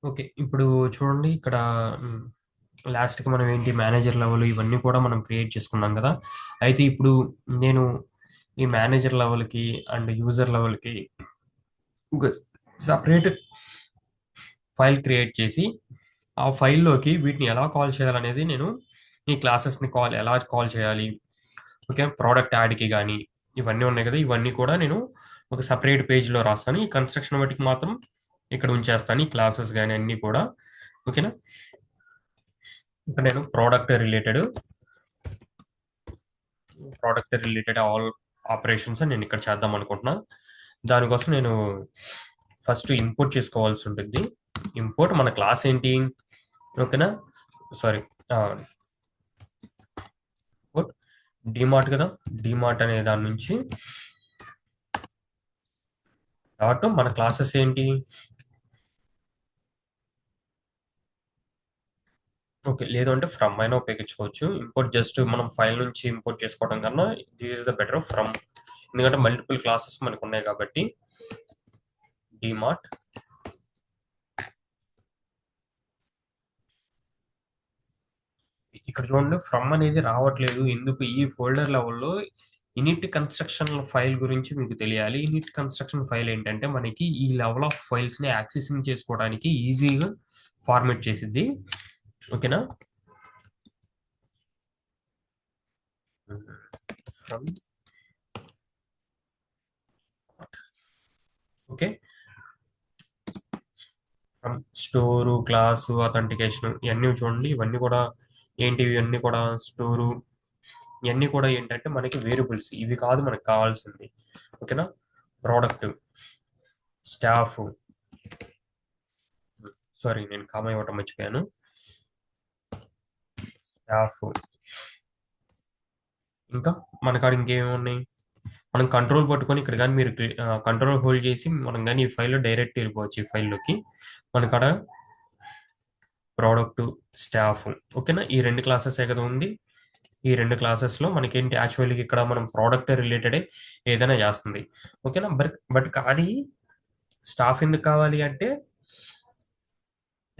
Okay. ఇప్పుడు చూడండి ఇక్కడ హ్మ్. లాస్ట్‌కి మనం ఏంటి మేనేజర్ లెవెల్ ఇవన్నీ కూడా మనం క్రియేట్ చేసుకున్నాం గదా! అయితే ఇప్పుడు నేను ఈ మేనేజర్ లెవెల్‌కి అండ్ యూజర్ లెవెల్‌కి ఒక సెపరేట్ ఫైల్ క్రియేట్ చేసి, ఆ ఫైల్‌లోకి వీటిని ఎలా కాల్ చేయాలనేది నేను ఈ క్లాసెస్‌ని ఎలా కాల్ చేయాలి? ఓకే. ప్రొడక్ట్ యాడ్‌కి గాని, ఇవన్నీ ఉన్నాయి గదా! ఇవన్నీ కూడా నేను ఒక సెపరేట్ పేజ్‌లో రాస్తాను. ఈ కన్‌స్ట్రక్షన్ మటికి మాత్రం ఇక్కడ ఉంచేస్తాను. ఈ క్లాసెస్ గాని అన్నీ కూడా. ఓకేనా? ఇక్కడ నేను ప్రొడక్ట్ రిలేటెడ్ ఆల్ ఆపరేషన్స్ నేను ఇక్కడ చేద్దాం అనుకుంటున్నా. దానికోసం నేను ఫస్ట్ ఇంపోర్ట్ చేసుకోవాల్సి ఉంటుంది. ఇంపోర్ట్ మన క్లాస్ ఏంటి? ఓకేనా? సారీ. ఇంపోర్ట్ డీమార్ట్ కదా! డీమార్ట్ అనే దాని నుంచి మన క్లాసెస్ ఏంటి? ఓకే. లేదు అంటే ఫ్రమ్ అయినా ఉపయోగించుకోవచ్చు. ఇంపోర్ట్ జస్ట్ మనం ఫైల్ నుంచి ఇంపోర్ట్ చేసుకోవడం కన్నా this is the better from. ఎందుకంటే మల్టిపుల్ క్లాసెస్ మనకున్నాయి కాబట్టి డీమార్ట్ ఇక్కడ చూడండి ఫ్రమ్ అనేది రావట్లేదు. ఎందుకు ఈ ఫోల్డర్ లెవెల్‌లో ఇనిట్ కన్‌స్ట్రక్షన్ ఫైల్ గురించి మీకు తెలియాలి. ఇనిట్ కన్‌స్ట్రక్షన్ ఫైల్ ఏంటంటే మనకి ఈ లెవెల్ ఆఫ్ ఫైల్స్‌ని యాక్సెసింగ్ చేసుకోవడానికి ఈజీగా ఫార్మాట్ చేసిద్ది. ఓకేనా? From okay. From store, class, authentication ఇవన్నీ చూడండి. ఇవన్నీ కూడా ఏంటివి ఇవన్నీ కూడా స్టోరు ఇవన్నీ కూడా ఏంటంటే మనకి వేరియబుల్స్. ఇవి కాదు మనకు కావాల్సింది. ఓకేనా? ప్రోడక్ట్, స్టాఫ్ సారీ నేను కామా ఇవ్వటం మర్చిపోయాను. స్టాఫ్ ఇంకా మన కాడ ఇంకేమేమి ఉన్నాయి? మనం కంట్రోల్ పట్టుకొని ఇక్కడ కానీ మీరు కంట్రోల్ హోల్డ్ చేసి మనం కానీ ఈ ఫైల్లో డైరెక్ట్ వెళ్ళిపోవచ్చు ఈ ఫైల్లోకి. మన కాడ ప్రోడక్ట్, స్టాఫ్ ఓకేనా? ఈ రెండు క్లాసెస్ కదా ఉంది. ఈ రెండు క్లాసెస్లో మనకేంటి యాక్చువల్గా ఇక్కడ మనం ప్రోడక్ట్ రిలేటెడే ఏదైనా చేస్తుంది. ఓకేనా? బట్ బట్ కానీ స్టాఫ్ ఎందుకు కావాలి అంటే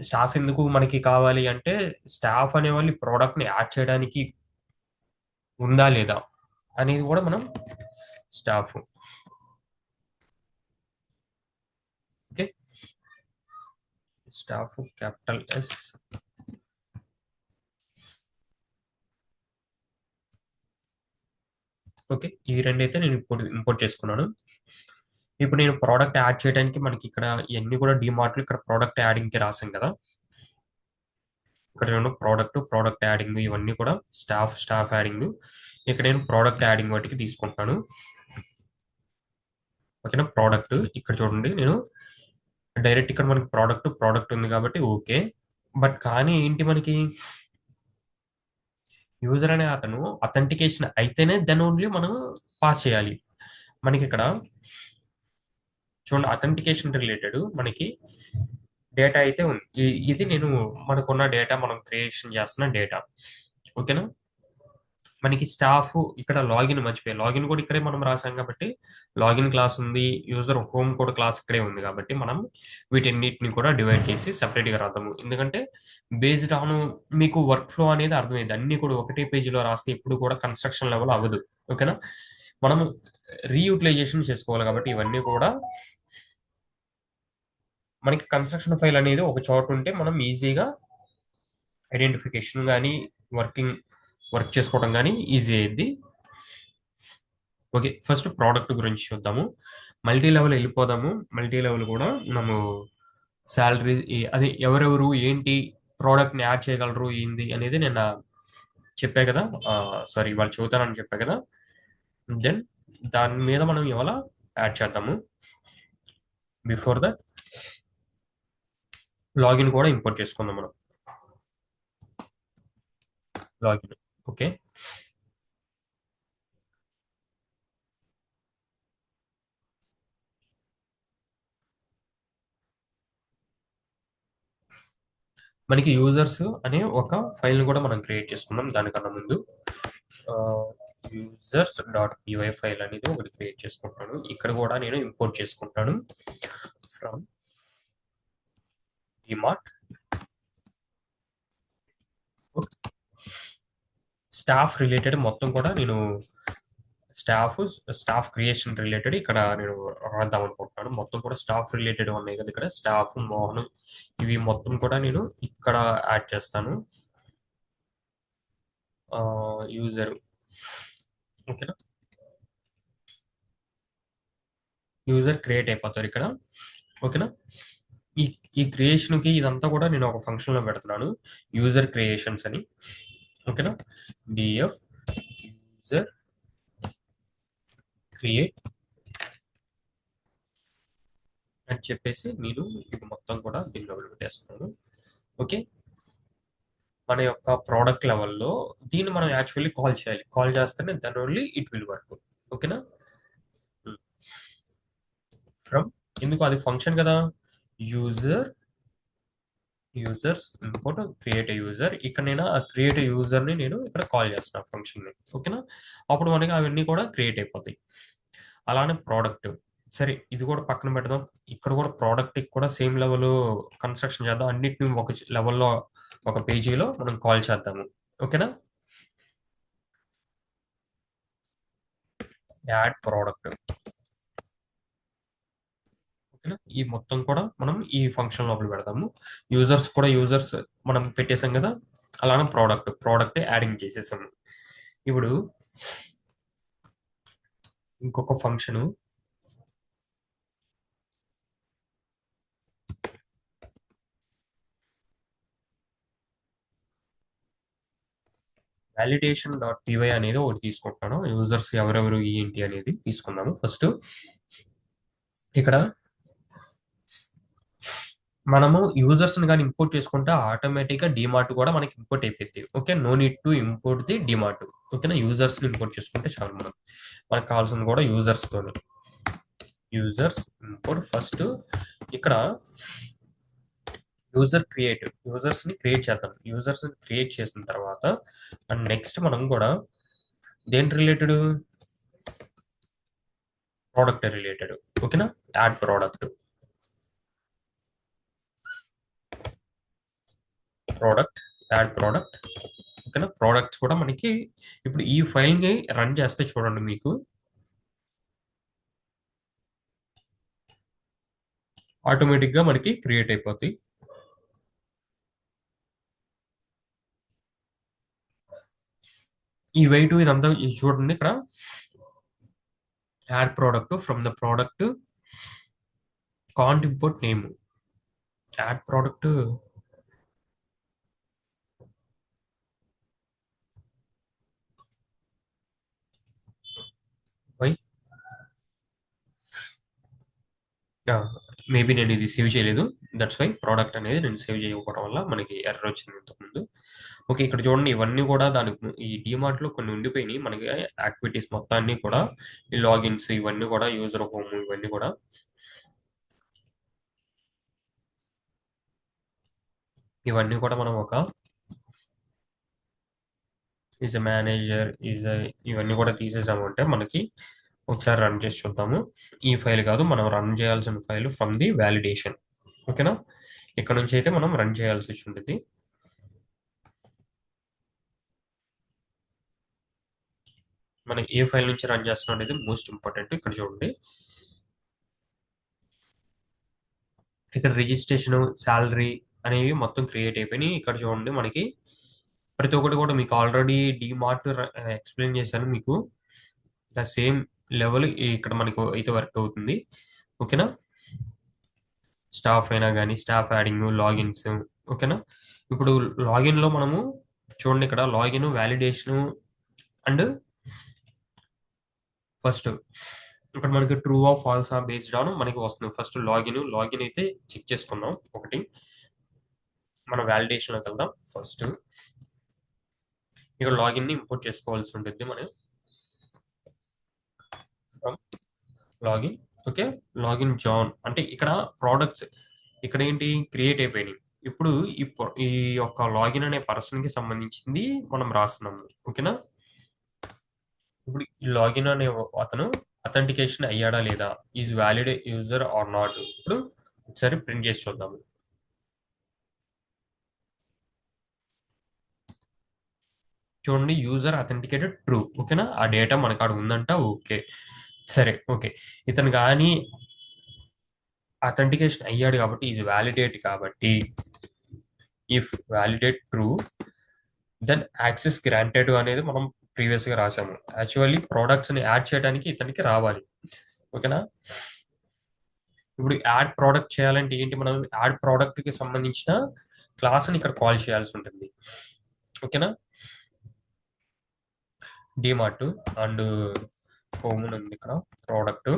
స్టాఫ్ ఎందుకు మనకి కావాలి అంటే స్టాఫ్ అనేవాళ్ళు ఈ ప్రోడక్ట్ని యాడ్ చేయడానికి ఉందా లేదా అనేది కూడా మనం staff okay. Staff capital S okay. ఈ రెండైతే నేను ఇప్పుడు ఇంపోర్ట్ చేసుకున్నాను. ఇప్పుడు నేను ప్రోడక్ట్ యాడ్ చేయడానికి మనకి ఇక్కడ ఇవన్నీ కూడా డిమార్ట్లో ఇక్కడ ప్రోడక్ట్ యాడింగ్కి రాసాం కదా! ఇక్కడ నేను ప్రోడక్ట్ యాడింగ్ ఇవన్నీ కూడా స్టాఫ్ యాడింగ్. ఇక్కడ నేను ప్రోడక్ట్ యాడింగ్ వాటికి తీసుకుంటున్నాను. ఓకేనా? ప్రోడక్ట్ ఇక్కడ చూడండి నేను డైరెక్ట్ ఇక్కడ మనకి ప్రోడక్ట్ ఉంది కాబట్టి ఓకే. బట్ కానీ ఏంటి మనకి యూజర్ అనే అతను అథెంటికేషన్ అయితేనే దెన్ ఓన్లీ మనం పాస్ చేయాలి. మనకి ఇక్కడ చూడండి అథెంటికేషన్ రిలేటెడ్ మనకి డేటా అయితే ఉంది. ఇది నేను మనకున్న డేటా మనం క్రియేషన్ చేస్తున్న డేటా. ఓకేనా? మనకి స్టాఫ్ ఇక్కడ లాగిన్ మర్చిపోయా. లాగిన్ కూడా ఇక్కడే మనం రాసాం కాబట్టి లాగిన్ క్లాస్ ఉంది. యూజర్ హోమ్ కూడా క్లాస్ ఇక్కడే ఉంది కాబట్టి మనం వీటన్నిటిని కూడా డివైడ్ చేసి సెపరేట్‌గా రాద్దాము. ఎందుకంటే బేస్డ్ ఆన్ మీకు వర్క్ ఫ్లో అనేది అర్థమైంది. అన్నీ కూడా ఒకటే పేజీలో రాస్తే ఎప్పుడు కూడా కన్‌స్ట్రక్షన్ లెవెల్ అవ్వదు. ఓకేనా? మనం రీయూటిలైజేషన్ చేసుకోవాలి కాబట్టి ఇవన్నీ కూడా మనకి కన్‌స్ట్రక్షన్ ఫైల్ అనేది ఒక చోట ఉంటే మనం ఈజీగా ఐడెంటిఫికేషన్ గాని, వర్కింగ్ వర్క్ చేసుకోవడం గాని ఈజీ అయ్యిద్ది. ఓకే. ఫస్ట్ ప్రొడక్ట్ గురించి చూద్దాము. Multi level ఎళ్ళిపోదాము. మల్టీ లెవెల్ కూడా మనము సాలరీ అదే ఎవరెవరు, ఏంటి, ప్రొడక్ట్‌ని యాడ్ చేయగలరు, ఏంది అనేది నిన్న చెప్పా కదా! సారీ ఇవాళ చెబుతానని చెప్పా కదా! దెన్ దాని మీద మనం ఇవాళ యాడ్ చేద్దాము. బిఫోర్ దట్ లాగిన్ కూడా ఇంపోర్ట్ చేసుకుందాం మనం. Login okay. మనకి యూజర్స్ అనే ఒక ఫైల్‌ని కూడా మనం క్రియేట్ చేసుకుందాం దానికన్నా ముందు. యూజర్స్ డాట్ పీవై ఫైల్ అనేది ఒకటి క్రియేట్ చేసుకుంటాను. ఇక్కడ కూడా నేను ఇంపోర్ట్ చేసుకుంటాను ఫ్రమ్ డిమార్ట్ స్టాఫ్ రిలేటెడ్ మొత్తం కూడా నేను స్టాఫ్ స్టాఫ్ క్రియేషన్ రిలేటెడ్ ఇక్కడ నేను రాద్దాం అనుకుంటున్నాను. మొత్తం కూడా స్టాఫ్ రిలేటెడ్ ఉన్నాయి కదా, ఇక్కడ స్టాఫ్ మోహన్ ఇవి మొత్తం కూడా నేను ఇక్కడ యాడ్ చేస్తాను. యూజర్ ఓకేనా, యూజర్ క్రియేట్ అయిపోతారు ఇక్కడ. ఓకేనా, ఈ ఈ క్రియేషన్కి ఇదంతా కూడా నేను ఒక ఫంక్షన్లో పెడుతున్నాను, యూజర్ క్రియేషన్స్ అని. ఓకేనా, డిఎఫ్ యూజర్ క్రియేట్ అని చెప్పేసి నేను ఇది మొత్తం కూడా దీనిలో పెట్టేస్తున్నాను. ఓకే, మన యొక్క ప్రోడక్ట్ లెవెల్లో దీన్ని మనం యాక్చువల్లీ కాల్ చేయాలి. కాల్ చేస్తేనే దాని ఓన్లీ ఇట్ విల్ వర్క్. ఓకేనా, ఫ్రమ్ ఎందుకు అది ఫంక్షన్ కదా, యూజర్స్ ఇంపోర్ట్ క్రియేట్ యూజర్. ఇక్కడ నేను ఆ క్రియేట్ యూజర్ని నేను ఇక్కడ కాల్ చేస్తాను ఫంక్షన్ని. ఓకేనా, అప్పుడు మనకి అవన్నీ కూడా క్రియేట్ అయిపోతాయి. అలానే ప్రోడక్ట్, సరే ఇది కూడా పక్కన పెడదాం. ఇక్కడ కూడా ప్రోడక్ట్ కూడా సేమ్ లెవెల్ కన్స్ట్రక్షన్ చేద్దాం. అన్నిటిని ఒక లెవెల్లో ఒక పేజీలో మనం కాల్ చేద్దాము. ఓకేనా, యాడ్ ప్రోడక్ట్. ఓకేనా, ఈ మొత్తం కూడా మనం ఈ ఫంక్షన్ లోపల పెడతాము. యూజర్స్ మనం పెట్టేసాం కదా, అలానే ప్రోడక్ట్ యాడింగ్ చేసేసాము. ఇప్పుడు ఇంకొక ఫంక్షన్ వాలిడేషన్ డాట్ పీవై అనేది ఒకటి తీసుకుంటున్నాను. యూజర్స్ ఎవరెవరు ఏంటి అనేది తీసుకుందాము. ఫస్ట్ ఇక్కడ మనము యూజర్స్ని కానీ ఇంపోర్ట్ చేసుకుంటే ఆటోమేటిక్గా డిమార్ట్ కూడా మనకి ఇంపోర్ట్ అయిపోద్ది. Okay, no need to import the DMart. ఓకేనా, యూజర్స్ని ఇంపోర్ట్ చేసుకుంటే చాలు. మనకు కావాల్సింది కూడా యూజర్స్తోని. యూజర్స్ ఇంపోర్ట్ ఫస్ట్ ఇక్కడ యూజర్స్ని క్రియేట్ చేద్దాం. యూజర్స్ని క్రియేట్ చేసిన తర్వాత అండ్ నెక్స్ట్ మనం కూడా దేని రిలేటెడ్, ప్రోడక్ట్ రిలేటెడ్. ఓకేనా, యాడ్ ప్రోడక్ట్ యాడ్ ప్రోడక్ట్. ఓకేనా, ప్రోడక్ట్స్ కూడా మనకి ఇప్పుడు ఈ ఫైల్ని రన్ చేస్తే చూడండి, మీకు ఆటోమేటిక్గా మనకి క్రియేట్ అయిపోతాయి. ఈ వెయిట్ ఇదంతా చూడండి, ఇక్కడ add product from the product can't import name. Add product why maybe నేను ఇది సేవ్ చేయలేదు, దట్స్ వై ప్రోడక్ట్ అనేది నేను సేవ్ చేయకపోవడం వల్ల మనకి ఎర్రర్ వచ్చింది ఇంతకుముందు. ఓకే, ఇక్కడ చూడండి ఇవన్నీ కూడా దానికి ఈ డిమార్ట్లో కొన్ని ఉండిపోయినాయి మనకి యాక్టివిటీస్ మొత్తాన్ని కూడా, ఈ లాగిన్స్ ఇవన్నీ కూడా, యూజర్ హోమ్ ఇవన్నీ కూడా. ఇవన్నీ కూడా మనం ఒక ఈజ్ ఎ మేనేజర్ ఇవన్నీ కూడా తీసేసామంటే మనకి ఒకసారి రన్ చేసి చూద్దాము. ఈ ఫైల్ కాదు, మనం రన్ చేయాల్సిన ఫైల్ ఫ్రమ్ ది వ్యాలిడేషన్. ఓకేనా, ఇక్కడ నుంచి అయితే మనం రన్ చేయాల్సి వచ్చి ఉంటుంది. మనం ఏ ఫైల్ నుంచి రన్ చేస్తున్నాం అనేది మోస్ట్ ఇంపార్టెంట్. ఇక్కడ చూడండి, ఇక్కడ రిజిస్ట్రేషన్, శాలరీ అనేవి మొత్తం క్రియేట్ అయిపోయినాయి. ఇక్కడ చూడండి మనకి ప్రతి ఒక్కటి కూడా మీకు ఆల్రెడీ డిమార్ట్ ఎక్స్ప్లెయిన్ చేశాను మీకు. ద సేమ్ లెవెల్ ఇక్కడ మనకు అయితే వర్క్ అవుతుంది. ఓకేనా, స్టాఫ్ అయినా కానీ స్టాఫ్ యాడింగ్, లాగిన్స్. ఓకేనా, ఇప్పుడు లాగిన్లో మనము చూడండి, ఇక్కడ లాగిన్, వ్యాలిడేషన్ అండ్ ఫస్ట్ ఇక్కడ మనకి true of false based on మనకి వస్తుంది. ఫస్ట్ లాగిన్ అయితే చెక్ చేసుకుందాం. ఒకటి మనం వ్యాలిడేషన్లోకి వెళ్దాం. ఫస్ట్ ఇక్కడ లాగిన్ని ఇంపోర్ట్ చేసుకోవాల్సి ఉంటుంది మనం. లాగిన్ ఓకే, లాగిన్ జాన్ అంటే ఇక్కడ ప్రోడక్ట్స్ ఇక్కడ ఏంటి క్రియేట్ అయిపోయినాయి. ఇప్పుడు ఈ యొక్క లాగిన్ అనే పర్సన్కి సంబంధించింది మనం రాస్తున్నాము. ఓకేనా, ఇప్పుడు ఈ లాగిన్ అనే అతను అథెంటికేషన్ అయ్యాడా లేదా, is valid user are not. ఇప్పుడు ఒకసారి ప్రింట్ చేసి చూద్దాము. చూడండి యూజర్ అథెంటికేటెడ్ ట్రూ. ఓకేనా? ఆ డేటా మనకాడ ఉందంట. ఓకే. సరే. ఓకే. ఇతను గాని అథెంటికేషన్ అయ్యాడు కాబట్టి ఈజ్ వ్యాలిడేట్ కాబట్టి if validate true then access granted అనేది మనం ప్రీవియస్ గా రాసాము. యాక్చువల్లీ ప్రొడక్ట్స్ ని యాడ్ చేయడానికి ఇతనికి రావాలి. ఓకేనా? ఇప్పుడు యాడ్ ప్రోడక్ట్ చేయాలంటే ఏంటి, మనం యాడ్ ప్రోడక్ట్ కి సంబంధించిన క్లాస్ ని ఇక్కడ కాల్ చేయాల్సి ఉంటుంది. ఓకేనా? డిమార్ట్ అండ్ హోమ్ ఉంది ఇక్కడ ప్రోడక్ట్.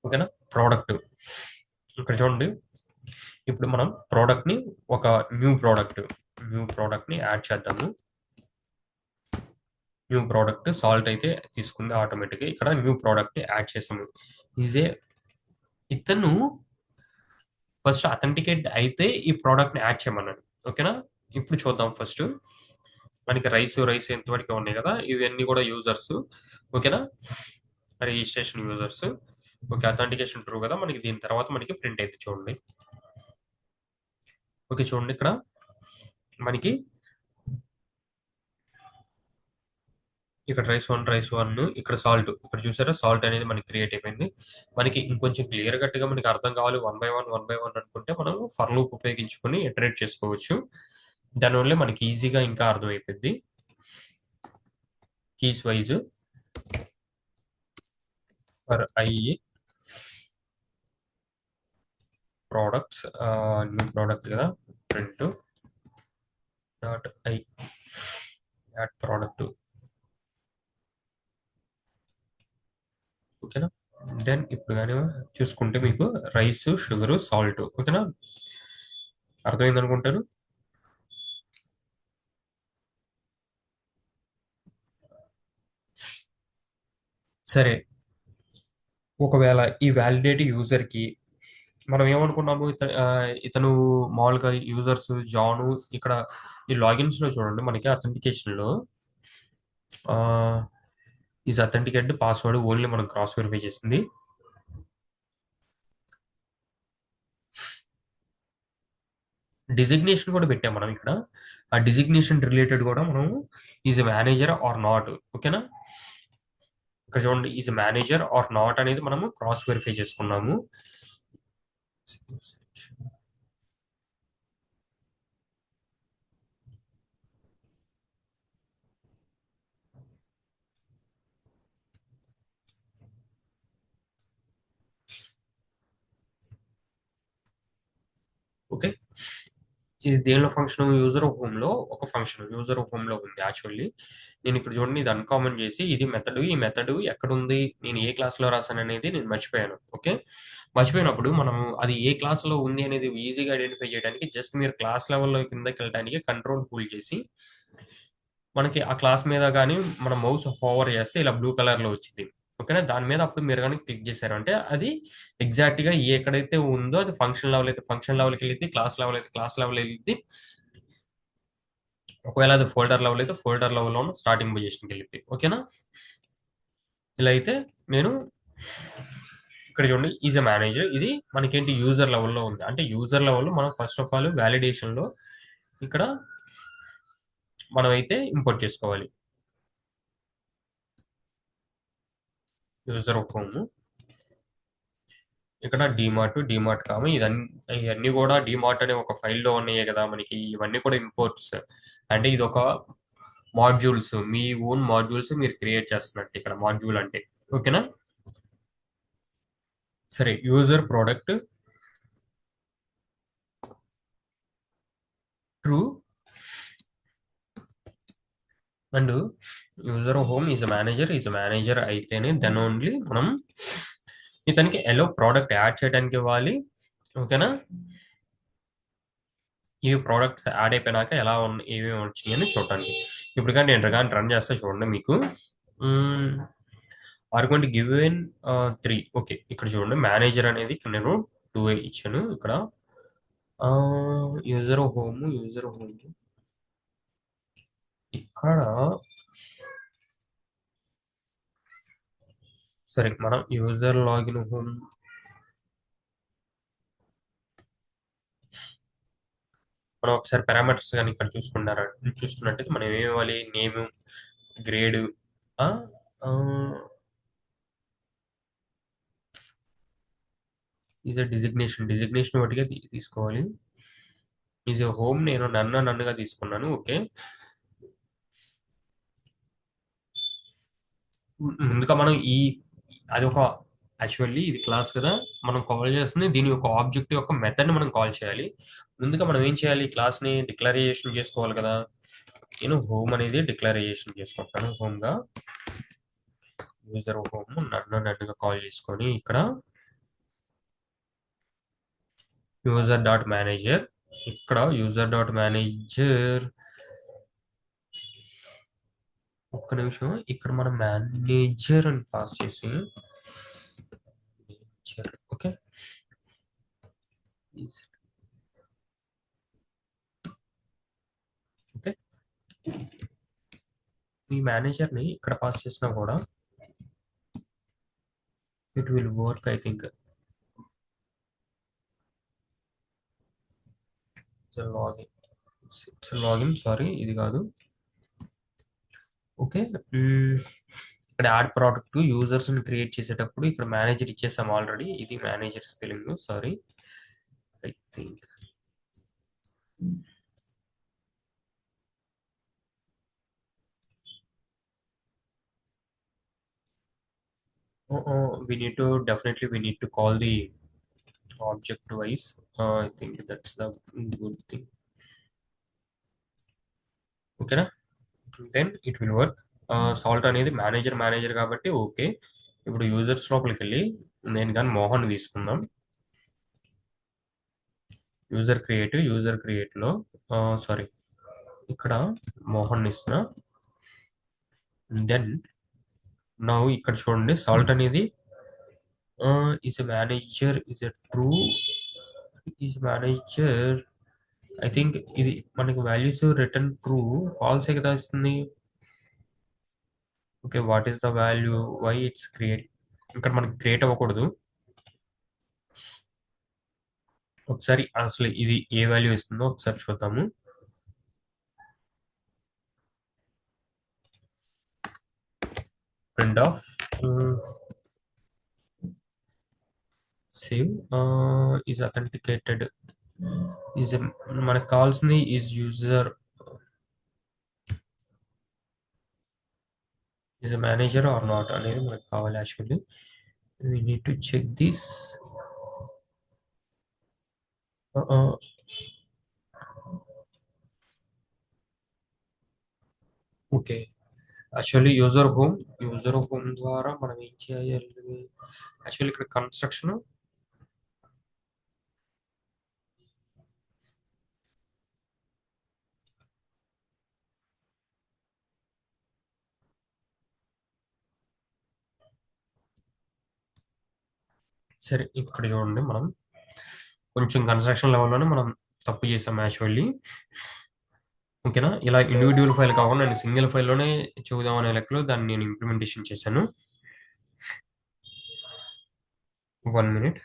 ఓకేనా? ప్రోడక్ట్ ఇక్కడ చూడండి. ఇప్పుడు మనం ప్రోడక్ట్ ని ఒక న్యూ ప్రోడక్ట్ ని యాడ్ చేద్దాము. న్యూ ప్రోడక్ట్ సాల్ట్ అయితే తీసుకుంది ఆటోమేటిక్ గా. ఇక్కడ న్యూ ప్రోడక్ట్ ని యాడ్ చేసాము. ఈజే ఇతను ఫస్ట్ అథెంటికేట్ అయితే ఈ ప్రోడక్ట్ ని యాడ్ చేయమన్నాడు. ఓకేనా? ఇప్పుడు చూద్దాం. ఫస్ట్ మనకి రైస్ ఎంతవరకు ఉన్నాయి కదా, ఇవన్నీ కూడా యూజర్స్. ఓకేనా? Registration users. Okay. Authentication true కదా, మనకి దీని తర్వాత మనకి ప్రింట్ అయితే చూడండి. ఓకే. చూడండి ఇక్కడ మనకి ఇక్కడ రైస్ వన్ ఇక్కడ సాల్ట్, ఇక్కడ చూసారా సాల్ట్ అనేది మనకి క్రియేట్ అయిపోయింది. మనకి ఇంకొంచెం క్లియర్ కట్గా మనకి అర్థం కావాలి వన్ బై వన్ అనుకుంటే మనం ఫర్ లూప్ ఉపయోగించుకొని ఇటరేట్ చేసుకోవచ్చు. దానివల్ల మనకి ఈజీగా ఇంకా అర్థమైపోద్ది. Keys wise for I products, new product కదా, print dot I add product. ఓకేనా? దెన్ ఇప్పుడు కానీ చూసుకుంటే మీకు రైస్, షుగర్, సాల్ట్. ఓకేనా? అర్థమైంది అనుకుంటారు. సరే. ఒకవేళ ఈ వ్యాలిడేట్ యూజర్ కి మనం ఏమనుకున్నాము, ఇతను మామూలుగా యూజర్స్ జాను ఇక్కడ ఈ లాగిన్స్ లో చూడండి మనకి అథెంటికేషన్ లో ఈజ్ అథెంటికేటెడ్ పాస్వర్డ్ ఓన్లీ మనం క్రాస్ వెరిఫై చేసింది. డిజిగ్నేషన్ కూడా పెట్టాం మనం ఇక్కడ. ఆ డిజిగ్నేషన్ రిలేటెడ్ కూడా మనం ఈజ్ మేనేజర్ ఆర్ నాట్. ఓకేనా? ఇక్కడ చూడండి ఈజ్ మేనేజర్ ఆర్ నాట్ అనేది మనము క్రాస్ వెరిఫై చేసుకున్నాము. ఓకే. ఇది దేనిలో ఫంక్షన్, యూజర్ హోమ్ లో ఒక ఫంక్షన్ యూజర్ హోమ్ లో ఉంది. యాక్చువల్లీ నేను ఇక్కడ చూడండి ఇది అన్కామన్ చేసి ఇది మెథడ్, ఈ మెథడ్ ఎక్కడ ఉంది, నేను ఏ క్లాస్ లో రాసాను అనేది నేను మర్చిపోయాను. ఓకే. మర్చిపోయినప్పుడు మనం అది ఏ క్లాస్ లో ఉంది అనేది ఈజీగా ఐడెంటిఫై చేయడానికి జస్ట్ మీరు క్లాస్ లెవెల్లో కిందకి వెళ్ళడానికి కంట్రోల్ పూల్ చేసి మనకి ఆ క్లాస్ మీద కానీ మన మౌస్ హోవర్ చేస్తే ఇలా బ్లూ కలర్ లో వచ్చింది. ఓకేనా? దాని మీద అప్పుడు మీరు కానీ క్లిక్ చేశారంటే అది ఎగ్జాక్ట్ గా ఎక్కడైతే ఉందో అది ఫంక్షన్ లెవెల్ అయితే ఫంక్షన్ లెవెల్కి వెళ్ళింది, క్లాస్ లెవెల్ అయితే క్లాస్ లెవెల్ వెళ్ళింది. ఒకవేళ అది ఫోల్డర్ లెవెల్ అయితే ఫోల్డర్ లెవెల్లో స్టార్టింగ్ పొజిషన్కి వెళ్ళింది. ఓకేనా? ఇలా అయితే నేను ఇక్కడ చూడండి ఈజ్ ఎ మేనేజర్, ఇది మనకేంటి యూజర్ లెవెల్లో ఉంది. అంటే యూజర్ లెవెల్లో మనం ఫస్ట్ ఆఫ్ ఆల్ వ్యాలిడేషన్ లో ఇక్కడ మనం అయితే ఇంపోర్ట్ చేసుకోవాలి యూజర్ హోమ్. ఇక్కడ డిమార్ట్ కాము ఇవన్నీ కూడా డిమార్ట్ అనే ఒక ఫైల్లో ఉన్నాయి కదా మనకి. ఇవన్నీ కూడా ఇంపోర్ట్స్. అంటే ఇది ఒక మాడ్యూల్స్, మీ ఓన్ మాడ్యూల్స్ మీరు క్రియేట్ చేస్తున్నట్టు ఇక్కడ మాడ్యూల్ అంటే. ఓకేనా? సరే. User product true and user home is manager అయితేనే దెన్ ఓన్లీ మనం ఇతనికి ఎలో ప్రోడక్ట్ యాడ్ చేయడానికి ఇవ్వాలి. ఓకేనా? ఈ ప్రోడక్ట్స్ యాడ్ అయిపోయినాక ఎలా ఉన్నాయి ఏమేమి వచ్చినాయి అని చూడటానికి. ఇప్పుడు కానీ నేను కానీ రన్ చేస్తే చూడండి మీకు ఆర్ గివ్ ఇన్ 3. ఓకే. ఇక్కడ చూడండి మేనేజర్ అనేది నేను 2 ఇచ్చాను. ఇక్కడ యూజర్ హోమ్ ఇక్కడ సరే మనం యూజర్ లాగిన్ హోమ్ మనం ఒకసారి పారామీటర్స్ కానీ ఇక్కడ చూసుకున్నట్టయితే మనం ఏమి ఇవ్వాలి? Name, grade, is a designation ఒకటిగా తీసుకోవాలి. ఈజ్ ఎ హోమ్ నేను నన్నుగా తీసుకున్నాను. ఓకే, ముందుగా మనం అది ఒక యాక్చువల్లీ ఇది క్లాస్ కదా, మనం కాల్ చేస్తుంది దీని యొక్క ఆబ్జెక్ట్ యొక్క మెథడ్ని మనం కాల్ చేయాలి. ముందుగా మనం ఏం చేయాలి? క్లాస్ని డిక్లరేషన్ చేసుకోవాలి కదా. నేను హోమ్ అనేది డిక్లరేషన్ చేసుకుంటాను. హోమ్గా యూజర్ హోమ్ నన్నుగా కాల్ చేసుకొని ఇక్కడ యూజర్ డాట్ మేనేజర్, ఇక్కడ యూజర్ డాట్ మేనేజర్, ఒక్క నిమిషం, ఇక్కడ మనం మేనేజర్ అని పాస్ చేసి ఓకే, ఓకే, ఈ మేనేజర్ని ఇక్కడ పాస్ చేసినా కూడా it will work I think. Login, login, sorry ఇది కాదు. ఓకే, ఇక్కడ యాడ్ ప్రోడక్ట్ యూజర్స్ ని క్రియేట్ చేసేటప్పుడు ఇక్కడ మేనేజర్ ఇచ్చేసాం ఆల్రెడీ. ఇది manager spelling, sorry I think. we need to call the object twice. I think that's the good thing. ఓకేనా, then it will work. Salt అనేది మేనేజర్ కాబట్టి okay. ఇప్పుడు users లోపలికి వెళ్ళి నేను కానీ మోహన్ తీసుకుందాం. యూజర్ క్రియేట్లో సారీ ఇక్కడ మోహన్ ఇస్తున్నా. దెన్ నౌ ఇక్కడ చూడండి, సాల్ట్ అనేది is manager, is true, is manager. I think ఇది మనకి వాల్యూస్ రిటర్న్ ట్రూ, ఫాల్సే కదా ఇస్తుంది. Okay, what is the value? Why it's create? ఇక్కడ మనకి క్రియేట్ అవ్వకూడదు. ఒకసారి అసలు ఇది ఏ వాల్యూ ఇస్తుందో ఒకసారి చూద్దాము. Print of save is authenticated, is మనకు కావాల్సింది is user is a manager or not అనేది మనకు కావాలి. Actually we need to check this. Okay, actually user home ద్వారా మనం ఏం చేయాలి? యాక్చువల్లీ ఇక్కడ కన్స్ట్రక్షన్ సరే, ఇక్కడ చూడండి, మనం కొంచెం కన్స్ట్రక్షన్ లెవెల్లోనే మనం తప్పు చేసాం యాక్చువల్లీ. ఓకేనా, ఇలా ఇండివిజువల్ ఫైల్ కాకుండా నేను సింగిల్ ఫైల్లోనే చూద్దాం అనే లెక్కలో దాన్ని నేను ఇంప్లిమెంటేషన్ చేశాను. 1 minute.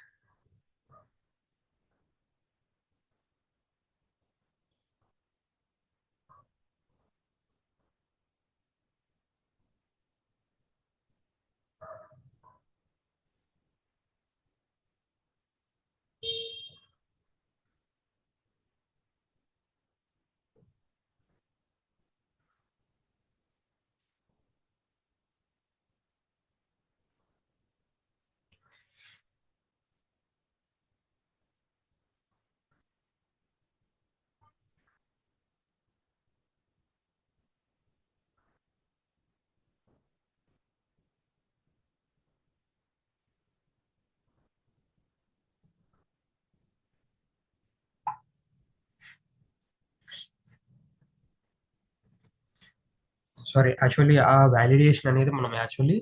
సారీ, యాక్చువల్లీ ఆ వాలిడేషన్ అనేది మనం యాక్చువల్లీ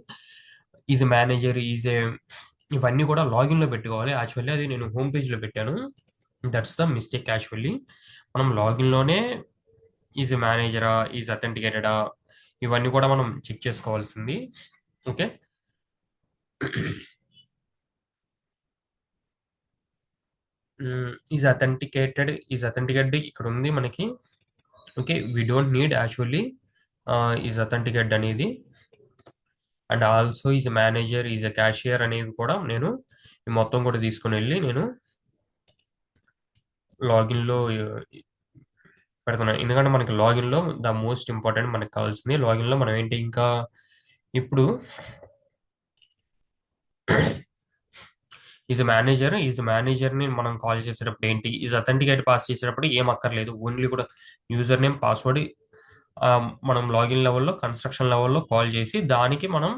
ఈజ్ ఎ మేనేజర్, ఇవన్నీ కూడా లాగిన్లో పెట్టుకోవాలి. యాక్చువల్లీ అది నేను హోమ్ పేజ్లో పెట్టాను. That's the mistake. యాక్చువల్లీ మనం లాగిన్లోనే ఈజ్ ఎ మేనేజరా, ఈజ్ అథెంటికేటెడా, ఇవన్నీ కూడా మనం చెక్ చేసుకోవాల్సింది. ఓకే, ఈజ్ అథెంటికేటెడ్ ఇక్కడ ఉంది మనకి. Okay, we don't need actually is authenticated అనేది. And also is a manager, is a cashier అనేవి కూడా నేను ఈ మొత్తం కూడా తీసుకుని వెళ్ళి నేను లాగిన్లో పెడుతున్నాను. ఎందుకంటే మనకి లాగిన్లో ద మోస్ట్ ఇంపార్టెంట్ మనకు కావాల్సింది. లాగిన్లో మనం ఏంటి ఇంకా ఇప్పుడు ఈజ్ మేనేజర్ని మనం కాల్ చేసేటప్పుడు ఏంటి, ఈజ్ అథెంటికేట్ పాస్ చేసేటప్పుడు ఏం అక్కర్లేదు, ఓన్లీ కూడా యూజర్ నేమ్ పాస్వర్డ్ మనం లాగిన్ లెవెల్లో కన్స్ట్రక్షన్ లెవెల్లో కాల్ చేసి దానికి మనం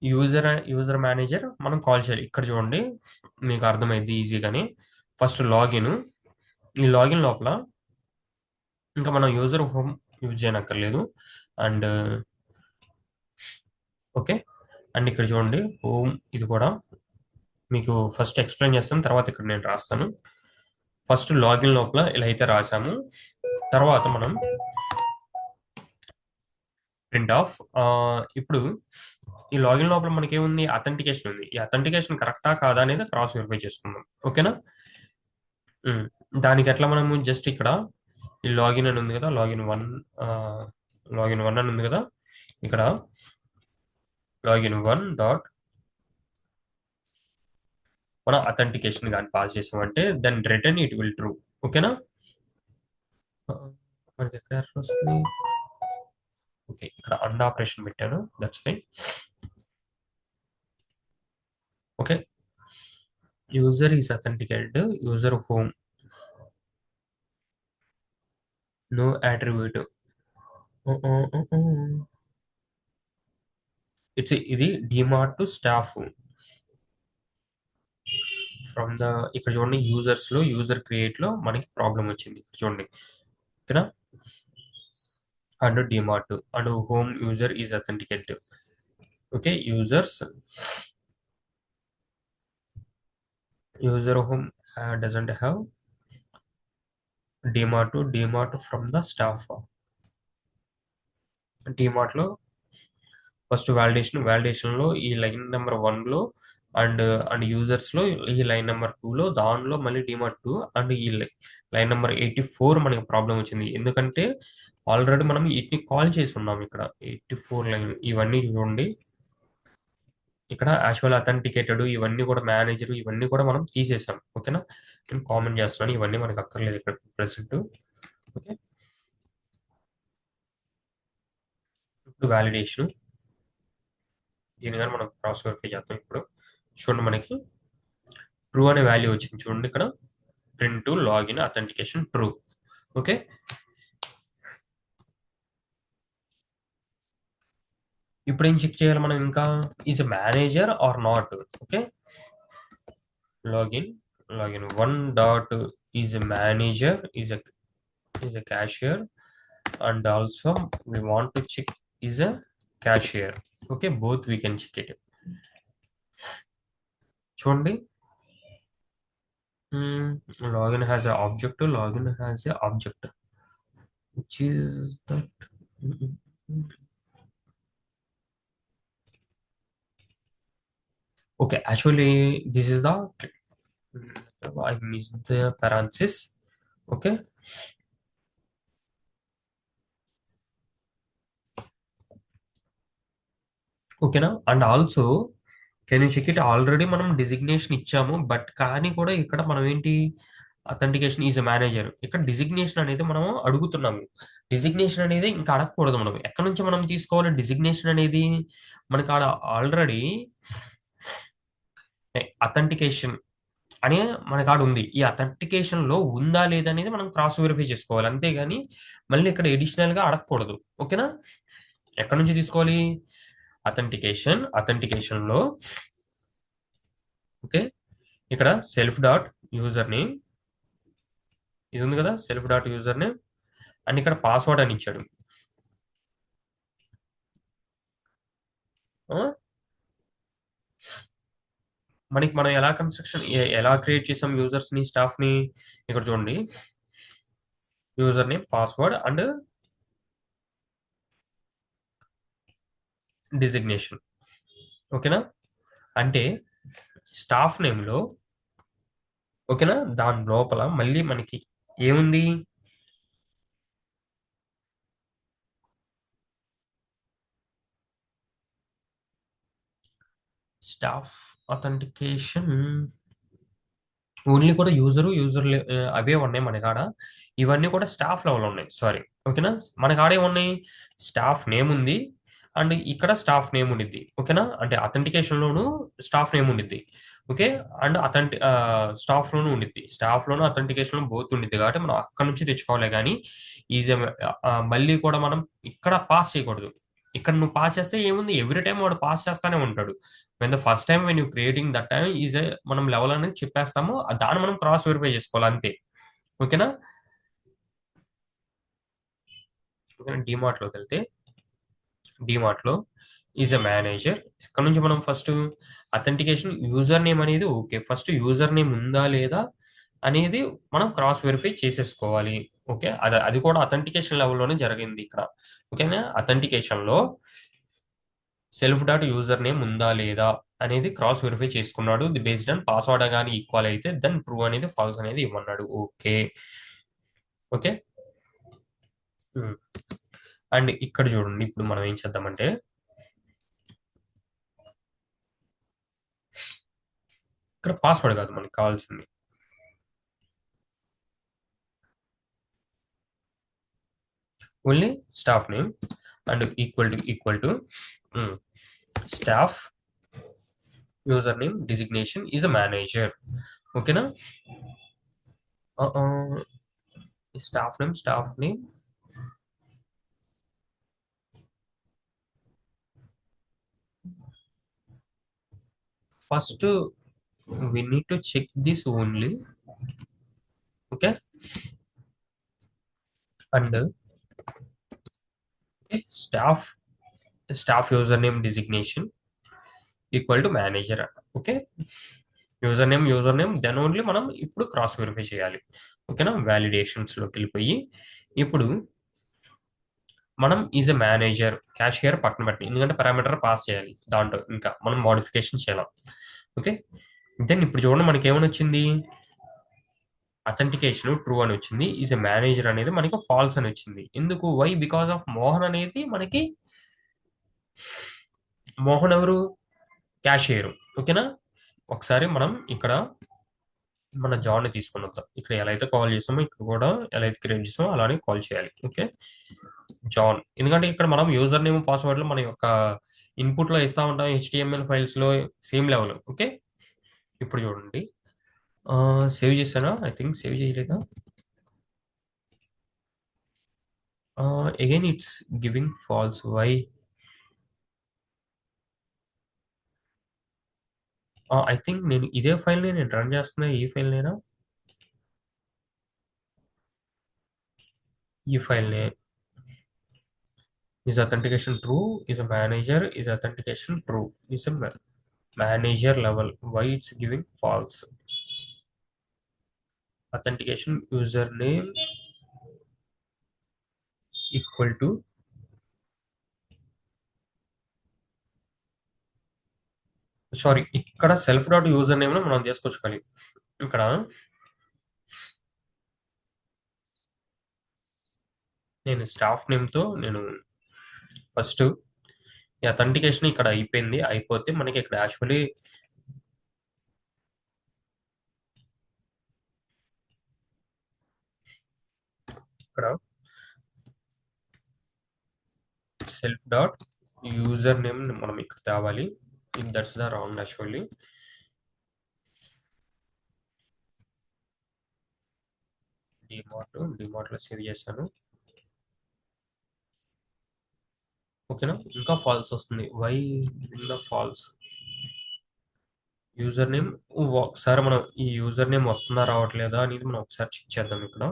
యూజర్ మేనేజర్ మనం కాల్ చేయాలి. ఇక్కడ చూడండి మీకు అర్థమైంది ఈజీగాని. ఫస్ట్ లాగిన్, ఈ లాగిన్ లోపల ఇంకా మనం user home use చేయనక్కర్లేదు. And okay, and ఇక్కడ చూడండి హోమ్, ఇది కూడా మీకు ఫస్ట్ ఎక్స్ప్లెయిన్ చేస్తాను, తర్వాత ఇక్కడ నేను రాస్తాను. ఫస్ట్ లాగిన్ లోపల ఇలా అయితే రాసాము. తర్వాత మనం ప్రింట్ ఆఫ్. ఇప్పుడు ఈ లాగిన్ లోపల మనకి ఏముంది, అథెంటికేషన్ ఉంది. ఈ అథెంటికేషన్ కరెక్టా కాదా అనేది క్రాస్ వెరిఫై చేసుకుందాం. ఓకేనా. దానికి ఎట్లా మనము జస్ట్ ఇక్కడ ఈ లాగిన్ అని ఉంది కదా, లాగిన్ వన్ అని ఉంది కదా, ఇక్కడ లాగిన్ 1 డాట్ మన అథెంటికేషన్ కానీ పాస్ చేసామంటే then return it will true. ఓకేనా. మనకి ఎక్కడ error వస్తుంది, ఓకే ఇక్కడ అండ్ ఆపరేషన్ పెట్టాను, that's fine. Okay, user is authenticated, user home, no attribute. ఇది DMart to staff. From the ఇక్కడ చూడండి యూజర్స్ లో యూజర్ క్రియేట్ లో మనకి ప్రాబ్లం వచ్చింది. ఇక్కడ చూడండి ఓకేనా. And DMart and home user is authenticated. Okay, user home doesn't have DMart from the staff. DMart లో ఫస్ట్ వ్యాలిడేషన్ లో ఈ లైన్ నెంబర్ 1 లో అండ్ అండ్ యూజర్స్ లో ఈ లైన్ నెంబర్ 2 లో, దానిలో మళ్ళీ డిమార్ట్ 2 అండ్ ఈ లైన్ నెంబర్ 84 మనకి ప్రాబ్లం వచ్చింది. ఎందుకంటే ఆల్రెడీ మనం వీటిని కాల్ చేసి ఉన్నాం. ఇక్కడ 84 లైన్ ఇవన్నీ చూడండి, ఇక్కడ యాక్చువల్ అథెంటికేటెడ్ ఇవన్నీ కూడా మేనేజర్ ఇవన్నీ కూడా మనం తీసేసాం. ఓకేనా, నేను కామెంట్ చేస్తున్నాను, ఇవన్నీ మనకు అక్కర్లేదు ఇక్కడ ప్రెసెంట్. ఓకే, ఇప్పుడు వ్యాలిడేషన్, దీని కానీ మనం క్రాస్ వెరిఫై చేద్దాం. ఇప్పుడు చూడండి మనకి ట్రూ అనే వాల్యూ వచ్చింది. చూడండి ఇక్కడ print login authentication true. Okay, ఇప్పుడు ఏం చెక్ చేయాలి మనం ఇంకా, is manager or not. Okay, login 1 dot is manager, is a cashier, and also we want to check is a cashier. Okay, both we can check it. చూడండి login has a object which is that. Okay, actually this is the I missed the parenthesis. Okay, ఓకేనా. And also can you check it, already మనం designation ఇచ్చాము, but కానీ కూడా ఇక్కడ మనం ఏంటి authentication is a manager, ఇక్కడ డిజిగ్నేషన్ అనేది మనం అడుగుతున్నాము. డిజిగ్నేషన్ అనేది ఇంకా అడగకూడదు. మనం ఎక్కడి నుంచి మనం తీసుకోవాలి డిజిగ్నేషన్ అనేది, మనకి ఆడ ఆల్రెడీ అథెంటికేషన్ అనే మనకి ఆడ ఉంది. ఈ అథెంటికేషన్ లో ఉందా లేదా అనేది మనం క్రాస్ వెరిఫై చేసుకోవాలి, అంతేగాని మళ్ళీ ఇక్కడ ఎడిషనల్ గా అడగకూడదు. ఓకేనా, ఎక్కడి నుంచి తీసుకోవాలి అథెంటికేషన్ లో. ఓకే, ఇక్కడ సెల్ఫ్ డాట్ యూజర్ నేమ్ ఇది ఉంది కదా, self dot user name and ఇక్కడ పాస్వర్డ్ అని ఇచ్చాడు. మనకి మనం ఎలా క్రియేట్ చేసాం యూజర్స్ ని స్టాఫ్ ని, ఇక్కడ చూడండి user name password and designation. ఓకేనా, అంటే స్టాఫ్ నేమ్ లో ఓకేనా? దాని లోపల మళ్ళీ మనకి ఏముంది? స్టాఫ్ అథెంటికేషన్ ఓన్లీ కూడా అవే ఉన్నాయి మన కాడ. ఇవన్నీ కూడా స్టాఫ్ లెవెల్ ఉన్నాయి. సారీ. ఓకేనా? మన కాడ ఏమున్నాయి? స్టాఫ్ నేమ్ ఉంది. అండ్ ఇక్కడ స్టాఫ్ నేమ్ ఉండిద్ది. ఓకేనా? అంటే అథెంటికేషన్ లోను స్టాఫ్ నేమ్ ఉండిద్ది. ఓకే. అండ్ స్టాఫ్ లోను ఉండిద్ది. స్టాఫ్ లోను అథెంటికేషన్ లో బోత్ ఉండిద్ది కాబట్టి మనం అక్కడ నుంచి తెచ్చుకోవాలి కానీ ఈజీ మళ్ళీ కూడా మనం ఇక్కడ పాస్ చేయకూడదు. ఇక్కడ నువ్వు పాస్ చేస్తే ఏముంది? ఎవ్రీ టైం వాడు పాస్ చేస్తానే ఉంటాడు. First time when you creating that time మనం లెవెల్ అనేది చెప్పేస్తాము. దాన్ని మనం క్రాస్ వెరిఫై చేసుకోవాలి అంతే. ఓకేనా? ఓకేనా? డిమార్ట్ లోకి వెళ్తే డిమార్ట్ లో ఈజ్ ఎ మేనేజర్. ఎక్కడ నుంచి మనం ఫస్ట్ అథెంటికేషన్ యూజర్ నేమ్ అనేది ఓకే. ఫస్ట్ యూజర్ నేమ్ ఉందా లేదా అనేది మనం క్రాస్ వెరిఫై చేసేసుకోవాలి. ఓకే. అది అది కూడా అథెంటికేషన్ లెవెల్లోనే జరిగింది ఇక్కడ. ఓకేనా? అథెంటికేషన్ లో సెల్ఫ్ డాట్ యూజర్ నేమ్ ఉందా లేదా అనేది క్రాస్ వెరిఫై చేసుకున్నాడు. ది బేస్డ్ ఆన్ పాస్వర్డ్ కానీ ఈక్వల్ అయితే దెన్ ట్రూ అనేది ఫాల్స్ అనేది ఇవ్వన్నాడు. ఓకే. ఓకే. అండ్ ఇక్కడ చూడండి ఇప్పుడు మనం ఏం చేద్దామంటే ఇక్కడ పాస్వర్డ్ కాదు మనకి కావాల్సింది. Only staff name and equal to staff user name designation is a manager. ఓకేనా? Staff name first we need to check this only. Okay. And okay, staff username designation equal to manager. Okay. User name then only మనం ఇప్పుడు cross verify చేయాలి. ఓకేనా? Validations లోకి వెళ్ళిపోయి ఇప్పుడు మనం is a manager cashier పక్కన పెట్టి ఎందుకంటే పారామీటర్ పాస్ చేయాలి దాంట్లో ఇంకా మనం మోడిఫికేషన్ చేయాలి. ఓకే. దెన్ ఇప్పుడు చూడండి మనకి ఏమని వచ్చింది? అథెంటికేషన్ ట్రూ అని వచ్చింది. ఈజ్ ఎ మేనేజర్ అనేది మనకి ఫాల్స్ అని వచ్చింది. ఎందుకు? వై? బికాస్ ఆఫ్ మోహన్ అనేది మనకి మోహన్ ఎవరు? క్యాషియర్. ఓకేనా? ఒకసారి మనం ఇక్కడ మన జాన్ ని తీసుకుని వద్దాం. ఇక్కడ ఎలా అయితే కాల్ చేసామో ఇక్కడ కూడా ఎలా అయితే క్రియేట్ చేసామో అలానే కాల్ చేయాలి. ఓకే. జాన్. ఎందుకంటే ఇక్కడ మనం యూజర్ నేమ్ పాస్వర్డ్ లో మన యొక్క ఇన్పుట్ లో ఇస్తా ఉంటాం. HTML ఫైల్స్ లో సేమ్ లెవెల్. ఓకే. ఇప్పుడు చూడండి సేవ్ చేశానా? ఐ థింక్ సేవ్ చేయలేదా? Again it's giving false. Why? I think నేను ఇదే ఫైల్ నేను రన్ చేస్తున్నా. ఈ ఫైల్ నేనా? ఈ ఫైల్ నే is authentication true, is a manager, is authentication true, is a manager level. Why it's giving false? Authentication username equal to sorry ఇక్కడ self dot user name మనం తీసుకొచ్చుకోవాలి. ఇక్కడ నేను స్టాఫ్ నేమ్ తో నేను ఫస్ట్ ఈ అథెంటికేషన్ ఇక్కడ అయిపోయింది. అయిపోతే మనకి ఇక్కడ యాక్చువల్లీ ఇక్కడ సెల్ఫ్ డాట్ యూజర్ నేమ్ మనం ఇక్కడ తేవాలి. That's the wrong actually. DMart లో సేవ్ చేశాను. ఓకేనా? ఇంకా ఫాల్స్ వస్తుంది. Why in the false? User name ఒకసారి మనం ఈ యూజర్ నేమ్ వస్తుందా రావట్లేదా అనేది మనం ఒకసారి చెక్ చేద్దాం. ఇక్కడ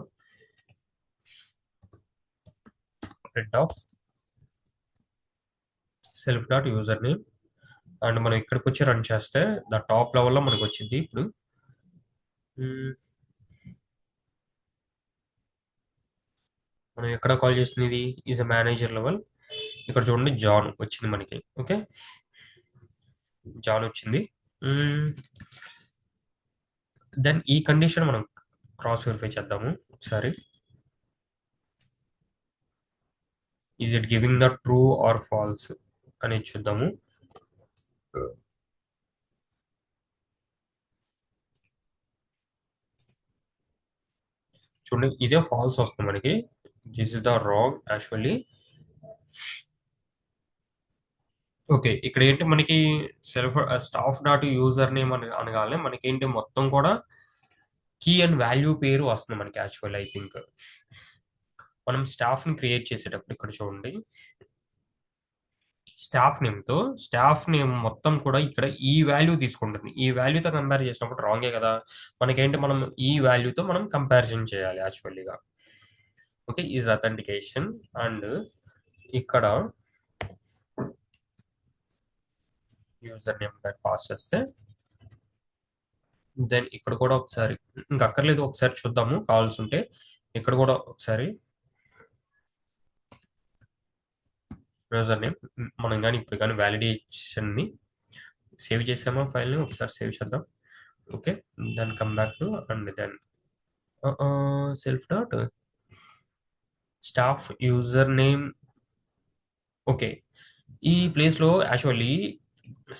print of self dot user name and మనం ఇక్కడికి వచ్చి రన్ చేస్తే ద టాప్ లెవెల్లో మనకు వచ్చింది. ఇప్పుడు మనం ఎక్కడ కాల్ చేస్తుంది? ఇది ఈజ్ అ మేనేజర్ లెవెల్. ఇక్కడ చూడండి జాన్ వచ్చింది మనకి. ఓకే. జాన్ వచ్చింది. దెన్ ఈ కండిషన్ మనం క్రాస్ వెరిఫై చేద్దాము ఒకసారి. Is it giving the true or false అనేది చూద్దాము. చూడండి, ఇదే ఫాల్స్ వస్తుంది మనకి. This is the wrong actually. Okay, ఇక్కడ ఏంటి మనకి self staff dot user name అని అనగానే మనకి ఏంటి మొత్తం కూడా కీ అండ్ వాల్యూ పేరు వస్తుంది మనకి. యాక్చువల్ ఐ థింక్ మనం స్టాఫ్ ని క్రియేట్ చేసేటప్పుడు ఇక్కడ చూడండి, స్టాఫ్ నేమ్ తో స్టాఫ్ నేమ్ మొత్తం కూడా ఇక్కడ ఈ వాల్యూ తీసుకుంటుంది. ఈ వాల్యూతో కంపేర్ చేసినప్పుడు రాంగే కదా. మనకేంటి, మనం ఈ వాల్యూతో మనం కంపారిజన్ చేయాలి యాక్చువల్లీగా. Okay, is authentication. అండ్ ఇక్కడ యూజర్ నేమ్ పాస్ చేస్తే దెన్ ఇక్కడ కూడా ఒకసారి, ఇంకా అక్కర్లేదు, ఒకసారి చూద్దాము కావాల్సి ఉంటే. ఇక్కడ కూడా ఒకసారి యూజర్ నేమ్ మనం కానీ ఇప్పుడు కానీ వ్యాలిడేషన్ని సేవ్ చేసామా ఫైల్ని, ఒకసారి సేవ్ చేద్దాం. Okay, then come back to and then self dot staff user name. Okay, ఈ ప్లేస్లో యాక్చువల్లీ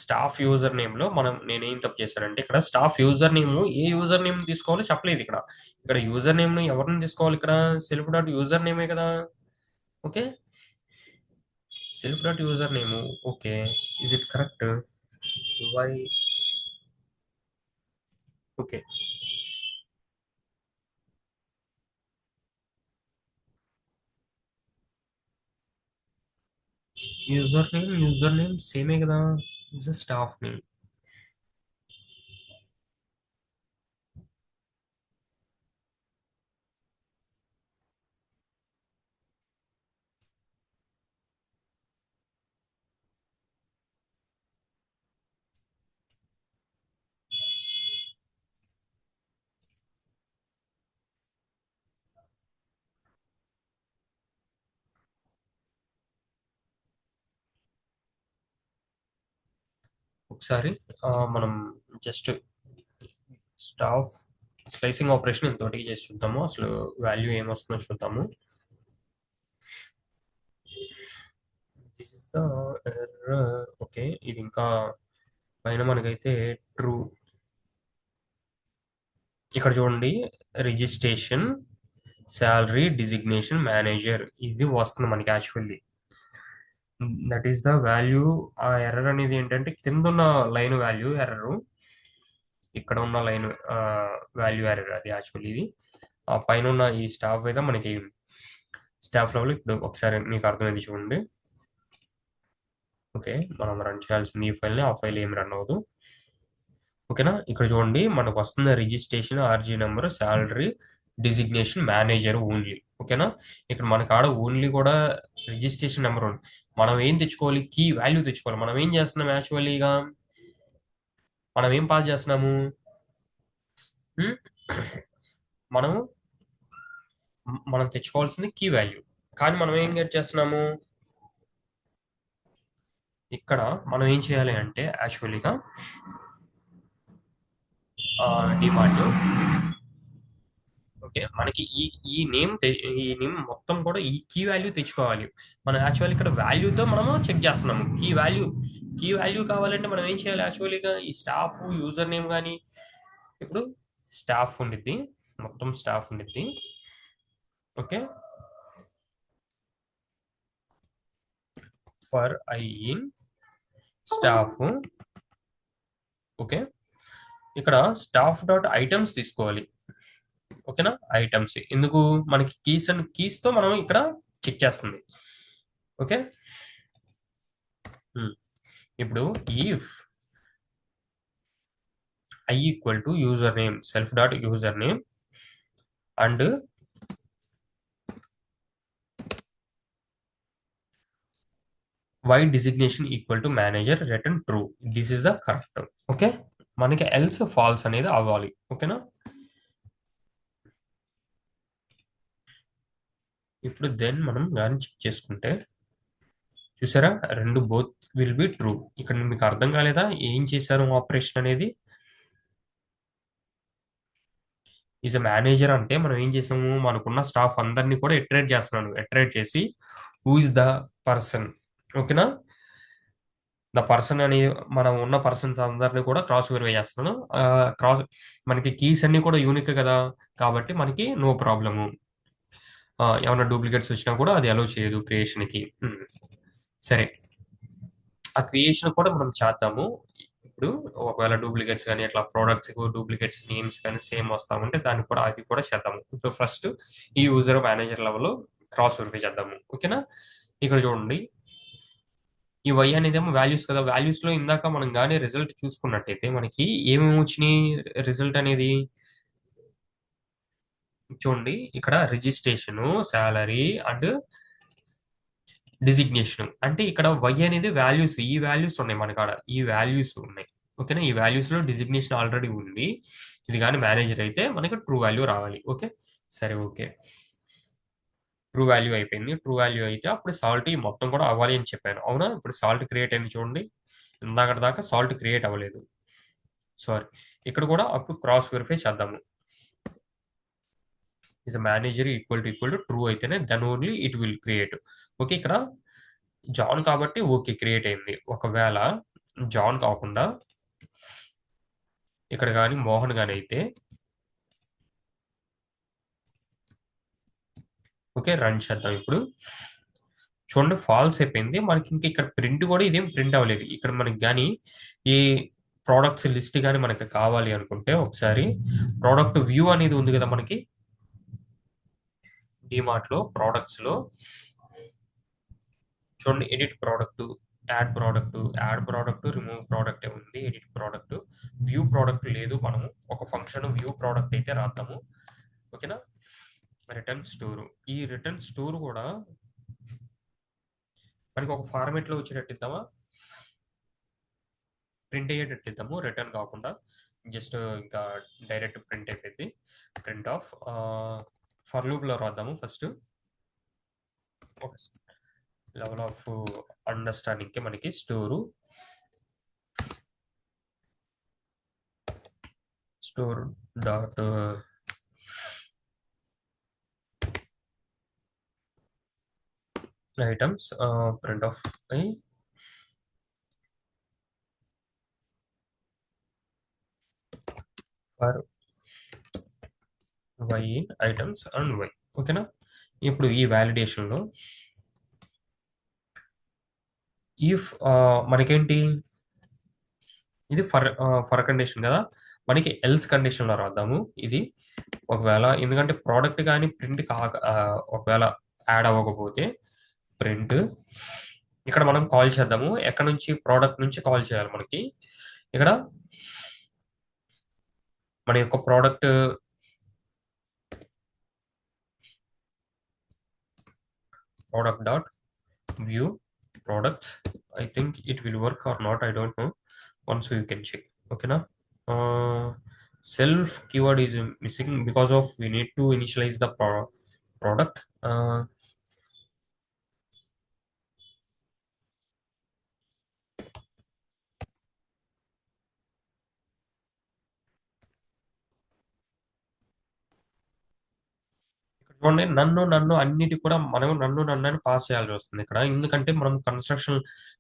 స్టాఫ్ యూజర్ నేమ్లో నేనేం తప్పు చేశానంటే, ఇక్కడ స్టాఫ్ యూజర్ నేమ్ ఏ యూజర్ నేమ్ తీసుకోవాలో చెప్పలేదు. ఇక్కడ ఇక్కడ యూజర్ నేమ్ను ఎవరిని తీసుకోవాలి, ఇక్కడ సెల్ఫ్ డాట్ యూజర్ నేమే కదా. Okay, self dot user name. Okay, is it correct? Why? Okay, user name సేమే కదా, ఇస్ స్టాఫ్ నేమ్. ఒకసారి మనం జస్ట్ స్టాఫ్ స్లైసింగ్ ఆపరేషన్ ఇంతటికి చేసి చూద్దాము, అసలు వాల్యూ ఏమొస్తుందో చూద్దాము. This is the error. Okay, ఇది ఇంకా పైన మనకైతే ట్రూ. ఇక్కడ చూడండి, రిజిస్ట్రేషన్, శాలరీ, డిజిగ్నేషన్, మేనేజర్ ఇది వస్తుంది మనకి actually. That is the value. ఆ ఎర్రర్ అనేది ఏంటంటే కింద ఉన్న లైన్ వాల్యూ ఎర్రర్, ఇక్కడ ఉన్న లైన్ వాల్యూ ఎర్రర్ అది యాక్చువల్లీ. ఇది ఆ పైన ఉన్న ఈ స్టాఫ్ అయితే మనకి స్టాఫ్ లెవెల్. ఇప్పుడు ఒకసారి మీకు అర్థమైంది చూడండి. ఓకే, మనం రన్ చేయాల్సింది ఈ ఫైల్ని, ఆ ఫైల్ ఏమి రన్ అవ్వదు. ఓకేనా, ఇక్కడ చూడండి మనకు వస్తుంది registration, RG number, salary, designation, manager only. ఓకేనా, ఇక్కడ మన కాడ ఓన్లీ కూడా రిజిస్ట్రేషన్ నెంబర్ ఉంది. మనం ఏం తెచ్చుకోవాలి, కీ వాల్యూ తెచ్చుకోవాలి. మనం ఏం చేస్తున్నాం యాక్చువల్లీగా, మనం ఏం పాస్ చేస్తున్నాము, హ్మ్? మనం మనం తెచ్చుకోవాల్సింది కీ వాల్యూ, కానీ మనం ఏం గెట్ చేస్తున్నాము ఇక్కడ. మనం ఏం చేయాలి అంటే యాక్చువల్లీగా డిమాండ్. ఓకే, మనకి ఈ ఈ నేమ్ ఈ నేమ్ మొత్తం కూడా ఈ కీ వాల్యూ తెచ్చుకోవాలి. మనం యాక్చువల్ ఇక్కడ వాల్యూతో మనము చెక్ చేస్తున్నాము కీ వాల్యూ. కీ వాల్యూ కావాలంటే మనం ఏం చేయాలి యాక్చువల్లీగా, ఈ స్టాఫ్ యూజర్ నేమ్ కానీ, ఇప్పుడు స్టాఫ్ ఉండిద్ది, మొత్తం స్టాఫ్ ఉండిద్ది. Okay, for I in staff. Okay, ఇక్కడ స్టాఫ్ డాట్ ఐటమ్స్ తీసుకోవాలి. ఓకేనా, ఐటమ్స్ ఎందుకు, మనకి కీస్ అండ్ కీస్ తో మనం ఇక్కడ చెక్ చేస్తుంది. ఓకే, ఇప్పుడు if I equal to user name, self dot user name and Y designation equal to manager, return true. This is the correct. Okay, మనకి ఎల్స్ ఫాల్స్ అనేది అవ్వాలి. ఓకేనా, ఇప్పుడు దెన్ మనం కానీ చెక్ చేసుకుంటే చూసారా, రెండు బోత్ విల్ బి ట్రూ. ఇక్కడ మీకు అర్థం కాలేదా ఏం చేశారు ఆపరేషన్ అనేది. ఈజ్ ఎ మేనేజర్ అంటే మనం ఏం చేసాము, మనకున్న స్టాఫ్ అందరినీ కూడా ఎట్రేట్ చేస్తున్నాను. ఎట్రేట్ చేసి హూ ఇస్ ద పర్సన్, ఓకేనా? ద పర్సన్ అని మనం ఉన్న పర్సన్స్ అందరిని కూడా క్రాస్ వెరిఫై చేస్తున్నాను. క్రాస్ మనకి కీస్ అన్ని కూడా యూనిక్ కదా, కాబట్టి మనకి నో ప్రాబ్లము. ఏమైనా డూప్లికేట్స్ వచ్చినా కూడా అది అలో చేయదు క్రియేషన్కి. సరే, ఆ క్రియేషన్ కూడా మనం చేద్దాము. ఇప్పుడు ఒకవేళ డూప్లికేట్స్ కానీ అట్లా ప్రోడక్ట్స్ డూప్లికేట్స్ నేమ్స్ కానీ సేమ్ వస్తా ఉంటే దాన్ని కూడా అది కూడా చేద్దాము. ఇప్పుడు ఫస్ట్ ఈ user manager level cross verify చేద్దాము, ఓకేనా? ఇక్కడ చూడండి, ఈ వై అనేది ఏమో వాల్యూస్ కదా. వాల్యూస్ లో ఇందాక మనం కానీ రిజల్ట్ చూసుకున్నట్టయితే మనకి ఏమేమి వచ్చినాయి రిజల్ట్ అనేది. చూడండి, ఇక్కడ రిజిస్ట్రేషన్, శాలరీ అండ్ డిజిగ్నేషన్. అంటే ఇక్కడ వై అనేది వాల్యూస్, ఈ వాల్యూస్ ఉన్నాయి మన కాడ, ఈ వాల్యూస్ ఉన్నాయి, ఓకేనా? ఈ వాల్యూస్ లో డిజిగ్నేషన్ ఆల్రెడీ ఉంది. ఇది కానీ మేనేజర్ అయితే మనకి ట్రూ వాల్యూ రావాలి, ఓకే? సరే, ఓకే. ట్రూ వాల్యూ అయిపోయింది. ట్రూ వాల్యూ అయితే అప్పుడు సాల్ట్ ఈ మొత్తం కూడా అవ్వాలి అని చెప్పాను, అవునా? ఇప్పుడు సాల్ట్ క్రియేట్ అయింది చూడండి. ఇందాక దాకా సాల్ట్ క్రియేట్ అవ్వలేదు, సారీ. ఇక్కడ కూడా అప్పుడు క్రాస్ వెరిఫై చేద్దాము. Is manager equal to true అయితేనే then only it will create. Okay, ఇక్కడ జాన్ కాబట్టి ఓకే క్రియేట్ అయింది. ఒకవేళ జాన్ కాకుండా ఇక్కడ కానీ మోహన్ గాని అయితే ఓకే, రన్ చేద్దాం. ఇప్పుడు చూడండి, ఫాల్స్ అయిపోయింది మనకి. ఇంకా ఇక్కడ ప్రింట్ కూడా ఇదేం ప్రింట్ అవ్వలేదు. ఇక్కడ మనకి కానీ ఈ ప్రోడక్ట్స్ లిస్ట్ కానీ మనకి కావాలి అనుకుంటే ఒకసారి ప్రోడక్ట్ వ్యూ అనేది ఉంది కదా మనకి డిమార్ట్ లో. ప్రోడక్ట్స్ లో చూడండి, edit product, add product, remove product ఉంది. ఎడిట్ ప్రోడక్ట్, వ్యూ ప్రోడక్ట్ లేదు. మనము ఒక ఫంక్షన్ వ్యూ ప్రోడక్ట్ అయితే రాద్దాము, ఓకేనా? రిటర్న్ స్టోర్, ఈ రిటర్న్ స్టోర్ కూడా మనకి ఒక ఫార్మేట్ లో వచ్చేటట్టు ఇద్దామా, ప్రింట్ అయ్యేటట్టు ఇద్దాము. రిటర్న్ కాకుండా జస్ట్ ఇంకా డైరెక్ట్ ప్రింట్ అయిపోయింది. ప్రింట్ ఆఫ్ ఫర్ లూప్ లో రాద్దాము ఫస్ట్. ఒక లెవెల్ ఆఫ్ అండర్స్టాండింగ్ కి మనకి store dot items print of for Y in items and Y, ఓకేనా? ఇప్పుడు ఈ వ్యాలిడేషన్ లో ఇఫ్ మనకేంటి, ఇది ఫర్ కండిషన్ కదా, మనకి ఎల్స్ కండిషన్ లో రాద్దాము ఇది. ఒకవేళ ఎందుకంటే ప్రోడక్ట్ కానీ ప్రింట్ కాక ఒకవేళ యాడ్ అవ్వకపోతే ప్రింట్, ఇక్కడ మనం కాల్ చేద్దాము. ఎక్కడ నుంచి, ప్రోడక్ట్ నుంచి కాల్ చేయాలి మనకి. ఇక్కడ మన యొక్క product dot view products. I think it will work or not, I don't know. Once we can check, ఓకేనా? Self keyword is missing because of we need to initialize the product. చూడండి, నన్ను నన్ను అన్నిటి కూడా మనం నన్ను అని పాస్ చేయాల్సి వస్తుంది ఇక్కడ. ఎందుకంటే మనం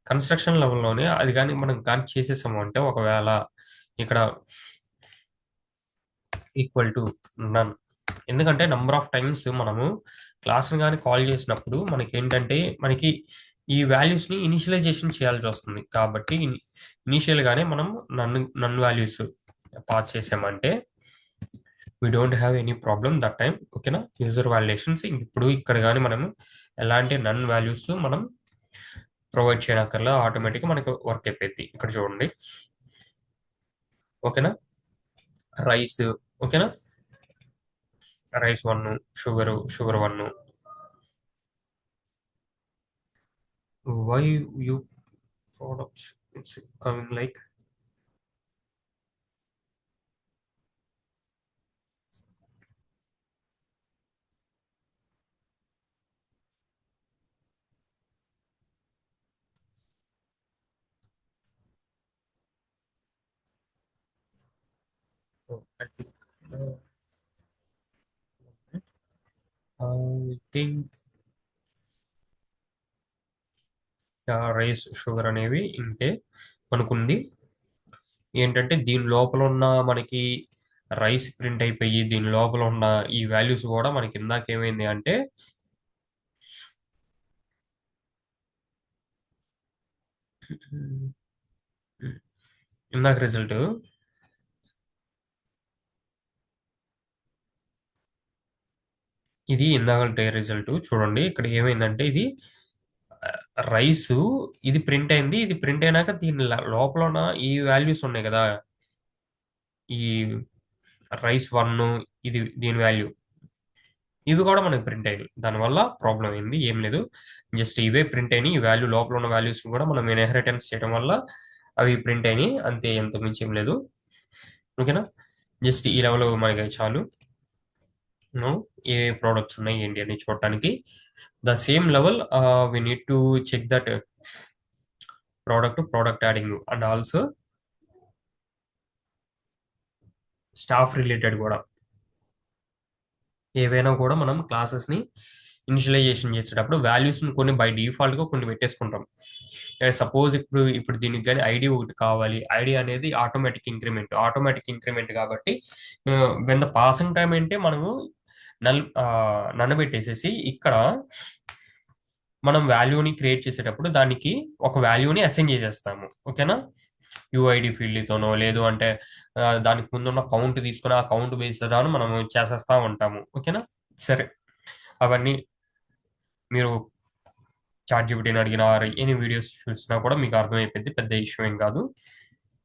కన్స్ట్రక్షన్ లెవెల్లోనే అది కానీ మనం కానీ చేసేసాము అంటే, ఒకవేళ ఇక్కడ ఈక్వల్ టు నన్, ఎందుకంటే నంబర్ ఆఫ్ టైమ్స్ మనము క్లాస్ని కానీ కాల్ చేసినప్పుడు మనకి ఏంటంటే మనకి ఈ వాల్యూస్ని ఇనిషియలైజేషన్ చేయాల్సి వస్తుంది. కాబట్టి ఇనిషియల్గానే మనం నన్ను వాల్యూస్ పాస్ చేసామంటే we don't have any problem that time, ఓకేనా? యూజర్ వాలిడేషన్స్ ఇప్పుడు ఇక్కడ కానీ మనం ఎలాంటి నన్ వాల్యూస్ మనం ప్రొవైడ్ చేయనక్కర్లా, ఆటోమేటిక్గా మనకి వర్క్ అయిపోయింది. ఇక్కడ చూడండి, ఓకేనా? రైస్, ఓకేనా? Rice 1, sugar 1. Why you products it's coming like I think I think rice sugar అనేవి ఇంతే మనకుంది. ఏంటంటే దీని లోపల ఉన్న మనకి రైస్ ప్రింట్ అయిపోయి దీని లోపల ఉన్న ఈ వాల్యూస్ కూడా మనకి ఇందాక ఏమైంది అంటే ఇందాక రిజల్ట్ ఇది ఇందాక రిజల్ట్ చూడండి. ఇక్కడ ఏమైందంటే ఇది రైస్ ఇది ప్రింట్ అయింది. ఇది ప్రింట్ అయినాక దీని లోపల ఉన్న ఈ వాల్యూస్ ఉన్నాయి కదా, ఈ రైస్ 1 ఇది దీని వాల్యూ ఇవి కూడా మనకి ప్రింట్ అయినాయి. దానివల్ల ప్రాబ్లం అయింది, ఏం లేదు. జస్ట్ ఇవే ప్రింట్ అయినాయి. ఈ వాల్యూ లోపల ఉన్న వాల్యూస్ కూడా మనం ఇన్హెరిటెన్స్ చేయడం వల్ల అవి ప్రింట్ అయినాయి, అంతే. ఎంత మించి ఏం లేదు. ఓకేనా, జస్ట్ ఈ లెవెల్ మనకి చాలు. నో ఏ ప్రోడక్ట్స్ ఉన్నాయి ఏంటి అని చూడటానికి. The same level we need to check that product adding and also staff related కూడా ఏవైనా కూడా మనం క్లాసెస్ని ఇనిషియలైజేషన్ చేసేటప్పుడు వాల్యూస్ని కొన్ని బై డిఫాల్ట్గా కొన్ని పెట్టేసుకుంటాం. సపోజ్ ఇప్పుడు దీనికి కానీ ఐడి ఒకటి కావాలి. ఐడి అనేది ఆటోమేటిక్ ఇంక్రిమెంట్ కాబట్టి వెన్ ద పాసింగ్ టైం అంటే మనము నన్ను పెట్టేసేసి ఇక్కడ మనం వాల్యూని క్రియేట్ చేసేటప్పుడు దానికి ఒక వాల్యూని అసైన్ చేసేస్తాము. ఓకేనా, యూఐడి ఫీల్డ్తోనో లేదు అంటే దానికి ముందున్న కౌంట్ తీసుకుని ఆ కౌంట్ బేస్డ్ మనం చేసేస్తా ఉంటాము. ఓకేనా, సరే. అవన్నీ మీరు చాట్ జీపీటీని అడిగిన ఎనీ వీడియోస్ చూసినా కూడా మీకు అర్థమైపోయింది, పెద్ద ఇష్యూ ఏం కాదు.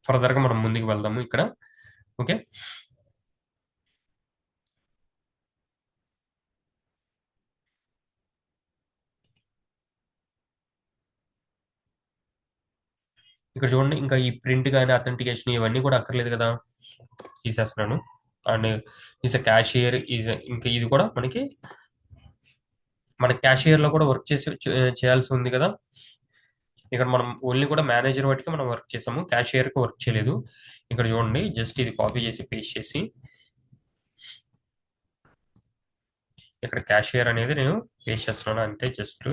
ఫర్దర్గా మనం ముందుకు వెళ్దాము ఇక్కడ. ఓకే, ఇక్కడ చూడండి. ఇంకా ఈ ప్రింట్ కానీ అథెంటికేషన్ ఇవన్నీ కూడా అక్కర్లేదు కదా, తీసేస్తున్నాను. అండ్ ఈజ్ అ క్యాషియర్ ఇంకా ఇది కూడా మన క్యాషియర్ లో కూడా వర్క్ చేయాల్సి ఉంది కదా. ఇక్కడ మనం ఓన్లీ కూడా మేనేజర్ వాటికి మనం వర్క్ చేసాము, క్యాషియర్ కి వర్క్ చేయలేదు. ఇక్కడ చూడండి, జస్ట్ ఇది కాపీ చేసి పేస్ట్ చేసి ఇక్కడ క్యాషియర్ అనేది నేను పేస్ట్ చేస్తున్నాను అంతే. Just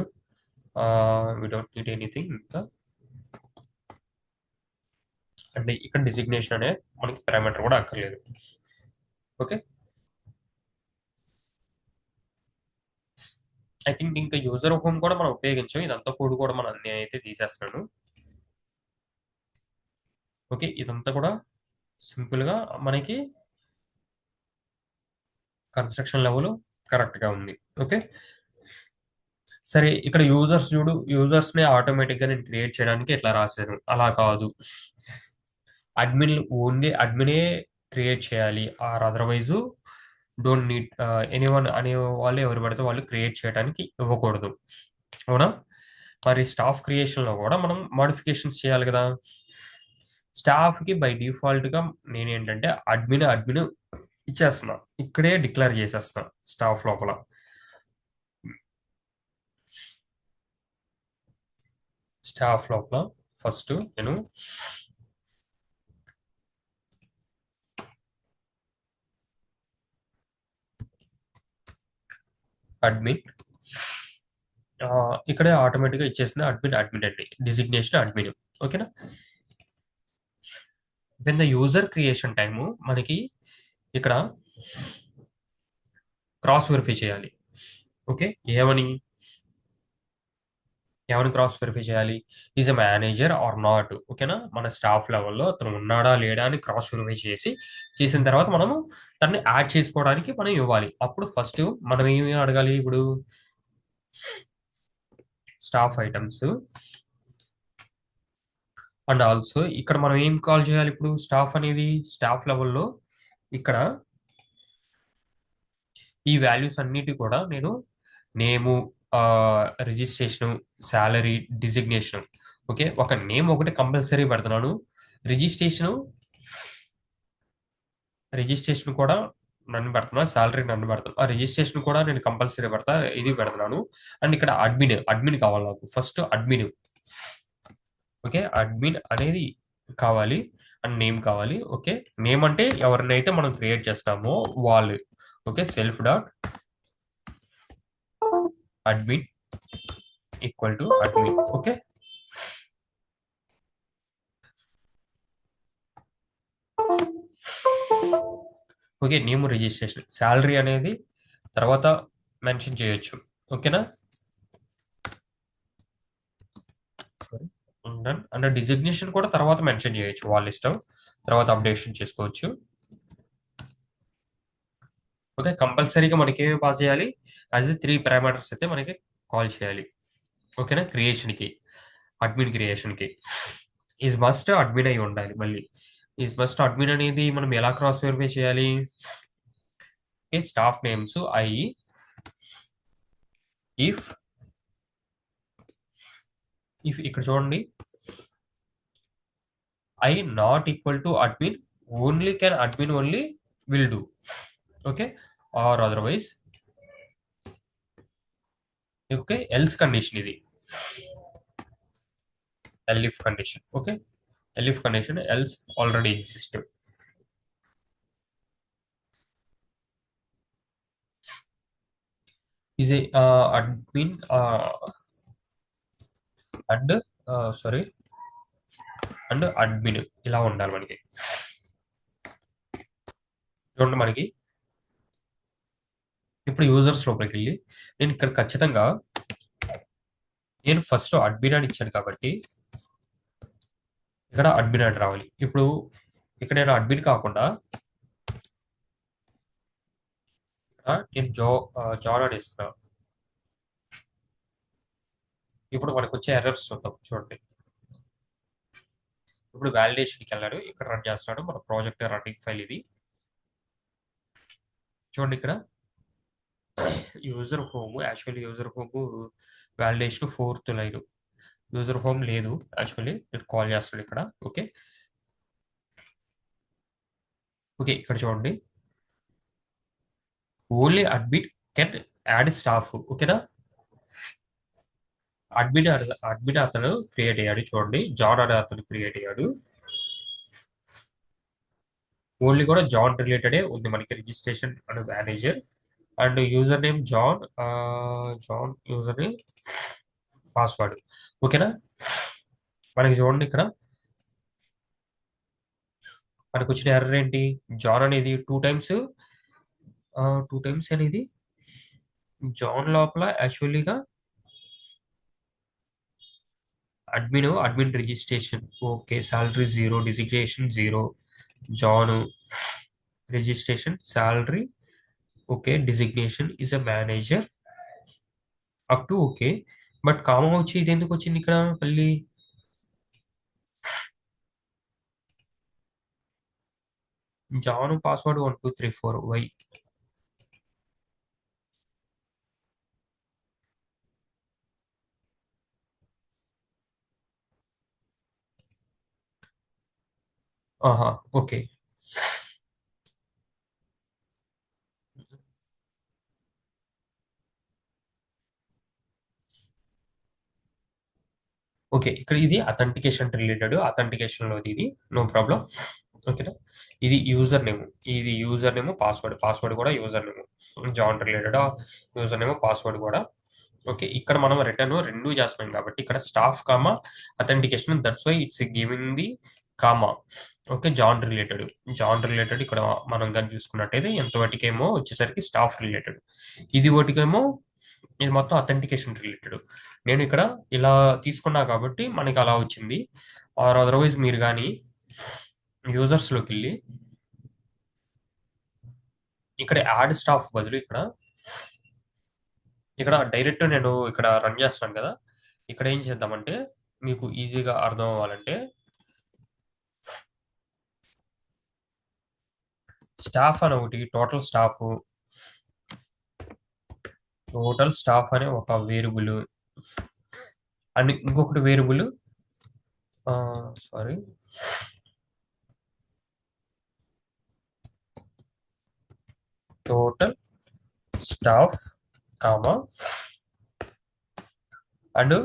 without need anything. ఇంకా అంటే ఇక్కడ డిసిగ్నేషన్ అనే మనకి పారామీటర్ కూడా అక్కర్లేదు. ఓకే, ఐ థింక్ ఇంకా యూజర్ హోమ్ కూడా మనం ఉపయోగించాం. ఇదంతా కోడ్ కూడా మనం నేనైతే తీసేస్తున్నాను. ఓకే, ఇదంతా కూడా సింపుల్ గా మనకి కన్స్ట్రక్షన్ లెవెల్ కరెక్ట్ గా ఉంది. ఓకే, సరే. ఇక్కడ చూడు, యూజర్స్ ని ఆటోమేటిక్ గా నేను క్రియేట్ చేయడానికి ఎట్లా రాశాను, అలా కాదు. ఓన్లీ అడ్మినే క్రియేట్ చేయాలి, or otherwise don't need anyone అనే వాళ్ళు ఎవరు పడితే వాళ్ళు క్రియేట్ చేయడానికి ఇవ్వకూడదు. అవునా, మరి స్టాఫ్ క్రియేషన్ లో కూడా మనం మోడిఫికేషన్స్ చేయాలి కదా. స్టాఫ్ కి బై డిఫాల్ట్ గా నేనేంటంటే అడ్మిన్ ఇచ్చేస్తున్నా, ఇక్కడే డిక్లేర్ చేసేస్తున్నా స్టాఫ్ లోపల. స్టాఫ్ లోపల ఫస్ట్ నేను అడ్మిన్ ఇక్కడే ఆటోమేటిక్గా ఇచ్చేసింది. అడ్మిన్ అండి, డిజిగ్నేషన్ అడ్మిన్. ఓకేనా, when the user creation time మనకి ఇక్కడ క్రాస్ వెరిఫై చేయాలి. ఓకే, ఏమని క్రాస్ వెరిఫై చేయాలి, is a manager or not. ఓకేనా, మన స్టాఫ్ లెవెల్లో అతను ఉన్నాడా లేడా అని క్రాస్ వెరిఫై చేసిన తర్వాత మనము దాన్ని యాడ్ చేసుకోవడానికి మనం ఇవ్వాలి. అప్పుడు ఫస్ట్ మనం ఏమి అడగాలి, ఇప్పుడు స్టాఫ్ ఐటమ్స్ అండ్ ఆల్సో ఇక్కడ మనం ఏం కాల్ చేయాలి. ఇప్పుడు స్టాఫ్ అనేది స్టాఫ్ లెవెల్లో ఇక్కడ ఈ వాల్యూస్ అన్నిటి కూడా నేను నేము, రిజిస్ట్రేషన్, శాలరీ, డిజిగ్నేషన్. ఓకే, ఒక నేమ్ ఒకటి కంపల్సరీ పెడుతున్నాను. రిజిస్ట్రేషన్ కూడా నన్ను పెడుతున్నా, శాలరీ నన్ను పెడతాను. ఆ రిజిస్ట్రేషన్ కూడా నేను కంపల్సరీ పెడతా, ఇది పెడుతున్నాను. అండ్ ఇక్కడ అడ్మిన్ కావాలి నాకు, ఫస్ట్ అడ్మిన్. ఓకే, అడ్మిన్ అనేది కావాలి అండ్ నేమ్ కావాలి. ఓకే, నేమ్ అంటే ఎవరినైతే మనం క్రియేట్ చేస్తామో వాళ్ళు. Okay, self dot admin equal to admin. Okay, okay. Name registration salary అనేది తర్వాత మెన్షన్ చేయొచ్చు. ఓకేనా? అండ్ డిజిగ్నేషన్ కూడా తర్వాత మెన్షన్ చేయొచ్చు, వాళ్ళ ఇష్టం. తర్వాత అప్డేషన్ చేసుకోవచ్చు. ఓకే, కంపల్సరీగా మనకి ఏమి పాస్ చేయాలి? యాజ్ 3 పారామీటర్స్ అయితే మనకి కాల్ చేయాలి. ఓకేనా? క్రియేషన్కి, అడ్మిన్ క్రియేషన్కి ఈజ్ మస్ట్ అడ్మిన్ అయి ఉండాలి. మళ్ళీ ఈజ్ మస్ట్ అడ్మిన్ అనేది మనం ఎలా క్రాస్ వెరిఫై చేయాలి? Okay, staff names I if if ఇక్కడ చూడండి, I not equal to admin only can admin only will do. Okay, or otherwise okay, else condition ఇది, elif condition. Okay, elif condition else already exist. Is a admin and sorry and admin ఇలా ఉండాలి మనకి. చూడండి, మనకి ఇప్పుడు users లోపలికి వెళ్ళి నేను ఇక్కడ ఖచ్చితంగా నేను ఫస్ట్ అడ్మిన్ అని ఇచ్చాను కాబట్టి ఇక్కడ అడ్మిన్ అని రావాలి. ఇప్పుడు ఇక్కడ నేను అడ్మిన్ కాకుండా నేను జాన్ అని ఇస్తున్నాను. ఇప్పుడు మనకు వచ్చే ఎర్రర్స్ చూద్దాం. చూడండి, ఇప్పుడు వ్యాలిడేషన్కి వెళ్ళాడు, ఇక్కడ రన్ చేస్తున్నాడు మన ప్రాజెక్ట్ రన్నింగ్ ఫైల్ ఇది. చూడండి, ఇక్కడ user home, actually user home validation 4th line, user home లేదు. యాక్చువల్లీ నేను కాల్ చేస్తాను ఇక్కడ. ఓకే, ఓకే, ఇక్కడ చూడండి, only admin can add staff. ఓకేనా? అడ్మిన్ అతను క్రియేట్ అయ్యాడు. చూడండి, జాన్ అనే అతను క్రియేట్ అయ్యాడు. ఓన్లీ కూడా జాన్ రిలేటెడే ఉంది మనకి, registration and manager and user name John, John user name password. ఓకేనా? మనకి చూడండి, ఇక్కడ మనకు వచ్చిన ఎర్రర్ ఏంటి? జాన్ అనేది 2 టైమ్స్ అనేది జాన్ లోపల యాక్చువల్లీగా admin registration. Okay, salary 0, designation 0, John registration, salary okay, designation is a manager up to. Okay, but common వచ్చి ఇది ఎందుకు వచ్చింది ఇక్కడ మళ్ళీ? John password 1234 why? ఆహా, ఓకే, ఓకే. ఇక్కడ ఇది అథెంటికేషన్ రిలేటెడ్, అథెంటికేషన్ లో ఇది నో ప్రాబ్లం. ఓకేనా? ఇది యూజర్ నేమ్, ఇది యూజర్ నేమ్, పాస్వర్డ్ కూడా user name, John related user name, password కూడా. ఓకే, ఇక్కడ మనం రిటర్న్ రెండు చేస్తున్నాం కాబట్టి ఇక్కడ staff comma authentication, that's why it's giving the comma. Okay, John related ఇక్కడ మనం కానీ చూసుకున్నట్టయితే ఎంత వాటికేమో వచ్చేసరికి స్టాఫ్ రిలేటెడ్, ఇది వాటికేమో ఇది మొత్తం అథెంటికేషన్ రిలేటెడ్. నేను ఇక్కడ ఇలా తీసుకున్నా కాబట్టి మనకి అలా వచ్చింది. ఆర్ అదర్వైజ్ మీరు కానీ యూజర్స్లోకి వెళ్ళి ఇక్కడ యాడ్ స్టాఫ్ బదులు ఇక్కడ డైరెక్ట్ నేను ఇక్కడ రన్ చేస్తాను కదా, ఇక్కడ ఏం చేద్దామంటే మీకు ఈజీగా అర్థం అవ్వాలంటే స్టాఫ్ అని ఒకటి, టోటల్ స్టాఫ్ అనే ఒక వేరియబుల్ అండ్ ఇంకొకటి variable sorry total staff comma and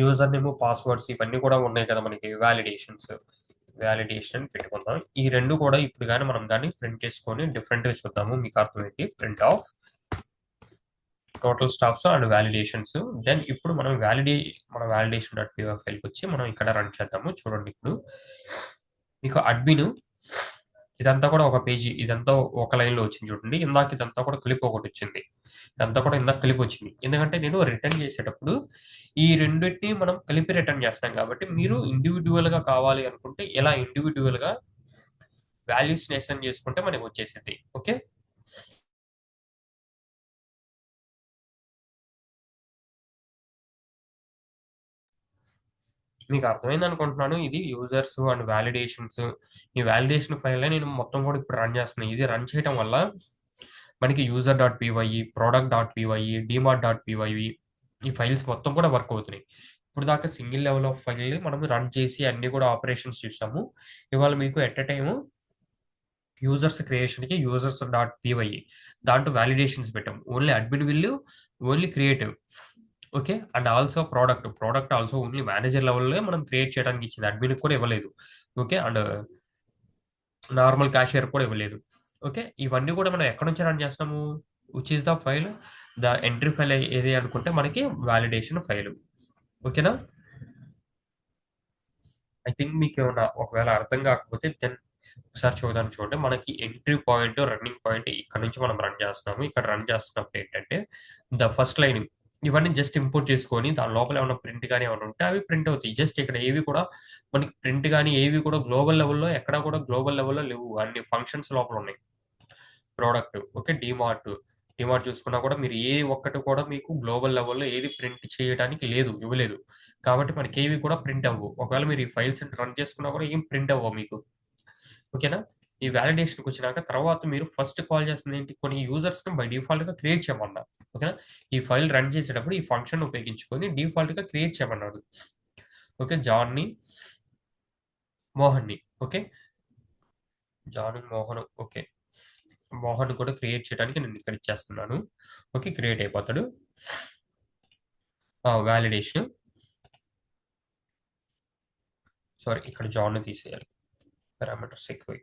user name, passwords ఇవన్నీ కూడా ఉన్నాయి కదా మనకి, వ్యాలిడేషన్ పెట్టుకుందాం. ఈ రెండు కూడా ఇప్పుడు కానీ మనం కానీ ప్రింట్ చేసుకొని డిఫరెంట్గా చూద్దాము, మీకు అర్థమైంది. Print of total staffs and వాలిడేషన్స్. Then ఇప్పుడు మనం మన వాలిడేషన్ డాట్ పీవై ఫైల్కి వచ్చి మనం ఇక్కడ రన్ చేద్దాము. చూడండి ఇప్పుడు మీకు అడ్మిన్ ఇదంతా కూడా ఒక పేజీ, ఇదంతా ఒక లైన్లో వచ్చింది చూడండి. ఇందాక ఇదంతా కూడా క్లిప్ ఒకటి వచ్చింది, ఇదంతా కూడా ఇందాక క్లిప్ వచ్చింది. ఎందుకంటే నేను రిటర్న్ చేసేటప్పుడు ఈ రెండింటిని మనం కలిపి రిటర్న్ చేస్తాం కాబట్టి మీరు ఇండివిజువల్గా కావాలి అనుకుంటే ఇలా ఇండివిజువల్గా వాల్యూస్ నేషన్ చేసుకుంటే మనకి వచ్చేసింది. ఓకే, మీకు అర్థమైంది అనుకుంటున్నాను. ఇది యూజర్స్ అండ్ వాలిడేషన్స్. ఈ వాలిడేషన్ ఫైల్ నేను మొత్తం కూడా ఇప్పుడు రన్ చేస్తున్నాను. ఇది రన్ చేయడం వల్ల మనకి user dot PY, product dot PY, DMart dot PY ఈ ఫైల్స్ మొత్తం కూడా వర్క్ అవుతున్నాయి. ఇప్పుడు దాకా సింగిల్ లెవెల్ ఆఫ్ ఫైల్ మనం రన్ చేసి అన్ని కూడా ఆపరేషన్స్ చూసాము. ఇవాళ మీకు ఎట్ ఎ టైము యూజర్స్ క్రియేషన్కి యూజర్స్ డాట్ పీవై దాంట్లో వాలిడేషన్స్ పెట్టాం. Only admin will, only creative. Okay, and also product also only manager లెవెల్లో మనం క్రియేట్ చేయడానికి ఇచ్చింది, అడ్మిన్ కూడా ఇవ్వలేదు. ఓకే, అండ్ నార్మల్ క్యాషియర్ కూడా ఇవ్వలేదు. ఓకే, ఇవన్నీ కూడా మనం ఎక్కడి నుంచి రన్ చేస్తాము, which is the file, the entry file ఏది అనుకుంటే మనకి వాలిడేషన్ ఫైల్. ఓకేనా, ఐ థింక్ మీకు ఏమైనా ఒకవేళ అర్థం కాకపోతే దెన్ ఒకసారి చూద్దాం. చూడండి, మనకి ఎంట్రీ పాయింట్, రన్నింగ్ పాయింట్ ఇక్కడ నుంచి మనం రన్ చేస్తున్నాము. ఇక్కడ రన్ చేస్తున్నప్పుడు ఏంటంటే ద ఫస్ట్ లైన్ ఇవన్నీ జస్ట్ ఇంపోర్ట్ చేసుకొని దాని లోపల ఏమైనా ప్రింట్ కానీ ఏమైనా ఉంటే అవి ప్రింట్ అవుతాయి. జస్ట్ ఇక్కడ ఏవి కూడా మనకి ప్రింట్ కానీ ఏవి కూడా గ్లోబల్ లెవెల్లో ఎక్కడా కూడా గ్లోబల్ లెవెల్లో లేవు, అన్ని ఫంక్షన్స్ లోపల ఉన్నాయి. ప్రోడక్ట్ ఓకే, డిమార్ట్ చూసుకున్నా కూడా మీరు ఏ ఒక్కటి కూడా మీకు గ్లోబల్ లెవెల్లో ఏది ప్రింట్ చేయడానికి లేదు, ఇవ్వలేదు. కాబట్టి మనకి ఏవి కూడా ప్రింట్ అవ్వవు. ఒకవేళ మీరు ఈ ఫైల్స్ రన్ చేసుకున్నా కూడా ఏం ప్రింట్ అవ్వవు మీకు. ఓకేనా, ఈ వాలిడేషన్కి వచ్చినాక తర్వాత మీరు ఫస్ట్ కాల్ చేస్తుంది ఏంటి, కొన్ని యూజర్స్ని బై డిఫాల్ట్గా క్రియేట్ చేయమన్నా. ఓకేనా, ఈ ఫైల్ రన్ చేసేటప్పుడు ఈ ఫంక్షన్ ఉపయోగించుకొని డిఫాల్ట్గా క్రియేట్ చేయమన్నాడు. ఓకే, మోహన్ని. ఓకే, మోహన్. ఓకే, మోహన్ కూడా క్రియేట్ చేయడానికి నేను ఇక్కడ ఇచ్చేస్తున్నాను. ఓకే, క్రియేట్ అయిపోతాడు. వాలిడేషన్, సారీ ఇక్కడ జాన్ తీసేయాలి, పారామీటర్స్ ఎక్కువ.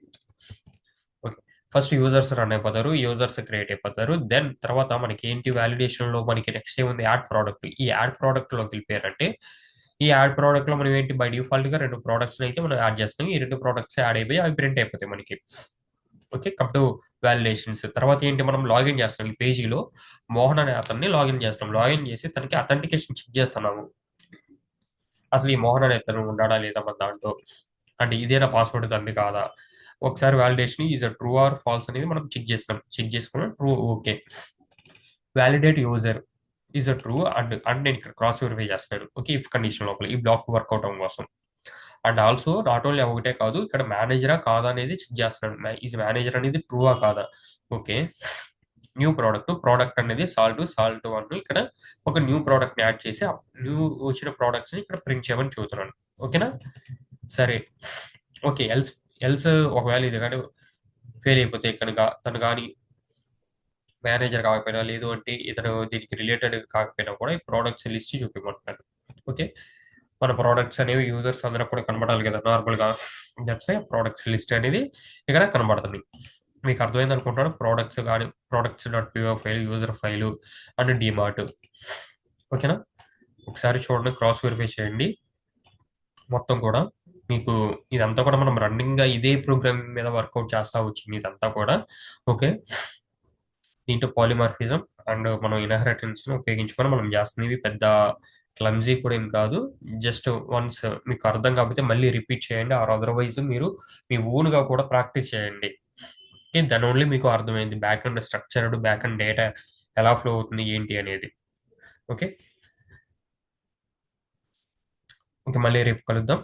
ఓకే, ఫస్ట్ యూజర్స్ రన్ అయిపోతారు, యూజర్స్ క్రియేట్ అయిపోతారు. దెన్ తర్వాత మనకి ఏంటి వాలిడేషన్లో మనకి నెక్స్ట్ ఏముంది, యాడ్ ప్రోడక్ట్. ఈ యాడ్ ప్రోడక్ట్లోకి వెళ్ళిపోయారంటే ఈ యాడ్ ప్రోడక్ట్లో మనం ఏంటి బై డిఫాల్ట్గా 2 ప్రోడక్ట్స్ అయితే మనం యాడ్ చేస్తాం. ఈ 2 ప్రోడక్ట్స్ యాడ్ అయిపోయి అవి ప్రింట్ అయిపోతాయి మనకి. Okay, come to validations. తర్వాత ఏంటి, మనం లాగిన్ చేస్తాం. ఈ పేజీలో మోహన్ అనే అతన్ని లాగిన్ చేస్తాం. లాగిన్ చేసి తనకి అథెంటికేషన్ చెక్ చేస్తున్నాము. అసలు ఈ మోహన్ అనే అతను ఉన్నాడా లేదా మన దాంట్లో, అంటే ఇదేనా పాస్వర్డ్ తనది కాదా. ఒకసారి validation is true or false అనేది మనం చెక్ చేస్తాం. చెక్ చేసుకుని true, okay, validate user is true and నేను ఇక్కడ క్రాస్ వెరిఫై చేస్తాను. ఓకే, ఇఫ్ కండిషన్ లోపల ఈ బ్లాక్ వర్కౌట్ అవడం కోసం. అండ్ ఆల్సో నాట్ ఓన్లీ ఒకటే కాదు, ఇక్కడ మేనేజరా కాదా అనేది చెక్ చేస్తున్నాడు. ఈజ్ మేనేజర్ అనేది ట్రూవా కాదా. ఓకే, న్యూ ప్రోడక్ట్ అనేది సాల్ట్ వన్. ఇక్కడ ఒక న్యూ ప్రోడక్ట్ యాడ్ చేసి న్యూ వచ్చిన ప్రోడక్ట్స్ ని ఇక్కడ ప్రింట్ చేయమని చూస్తున్నాను. ఓకేనా, సరే. ఓకే, ఎల్స్ ఒకవేళ ఇది కానీ ఫెయిల్ అయిపోతే కనుక తను కానీ మేనేజర్ కాకపోయినా, లేదు అంటే ఇతను దీనికి రిలేటెడ్ కాకపోయినా కూడా ఈ ప్రోడక్ట్స్ లిస్ట్ చూపిమంటున్నాను. ఓకే, మన ప్రోడక్ట్స్ అనేవి యూజర్స్ అందరికి కూడా కనబడాలి కదా నార్మల్గా. దట్స్ వై ప్రోడక్ట్స్ లిస్ట్ అనేది ఇక్కడ కనబడుతుంది. మీకు అర్థమైంది అనుకుంటాను. Products dot PO file, user file and DMart. ఓకేనా, ఒకసారి చూడండి, క్రాస్ వెరిఫై చేయండి మొత్తం కూడా. మీకు ఇదంతా కూడా మనం రన్నింగ్గా ఇదే ప్రోగ్రామ్ మీద వర్కౌట్ చేస్తా వచ్చింది ఇదంతా కూడా. ఓకే, దీంట్లో పాలిమార్ఫిజం అండ్ మనం ఇన్హెరిటెన్స్ ఉపయోగించుకొని మనం చేస్తుంది. ఇవి పెద్ద క్లమ్జీ కూడా ఏం కాదు. జస్ట్ వన్స్ మీకు అర్థం కాకపోతే మళ్ళీ రిపీట్ చేయండి, ఆర్ అదర్వైజ్ మీరు మీ ఓన్గా కూడా ప్రాక్టీస్ చేయండి. ఓకే, దాని ఓన్లీ మీకు అర్థమైంది back and structured, back and data ఎలా ఫ్లో అవుతుంది ఏంటి అనేది. ఓకే, ఇంకా మళ్ళీ రేపు కలుద్దాం.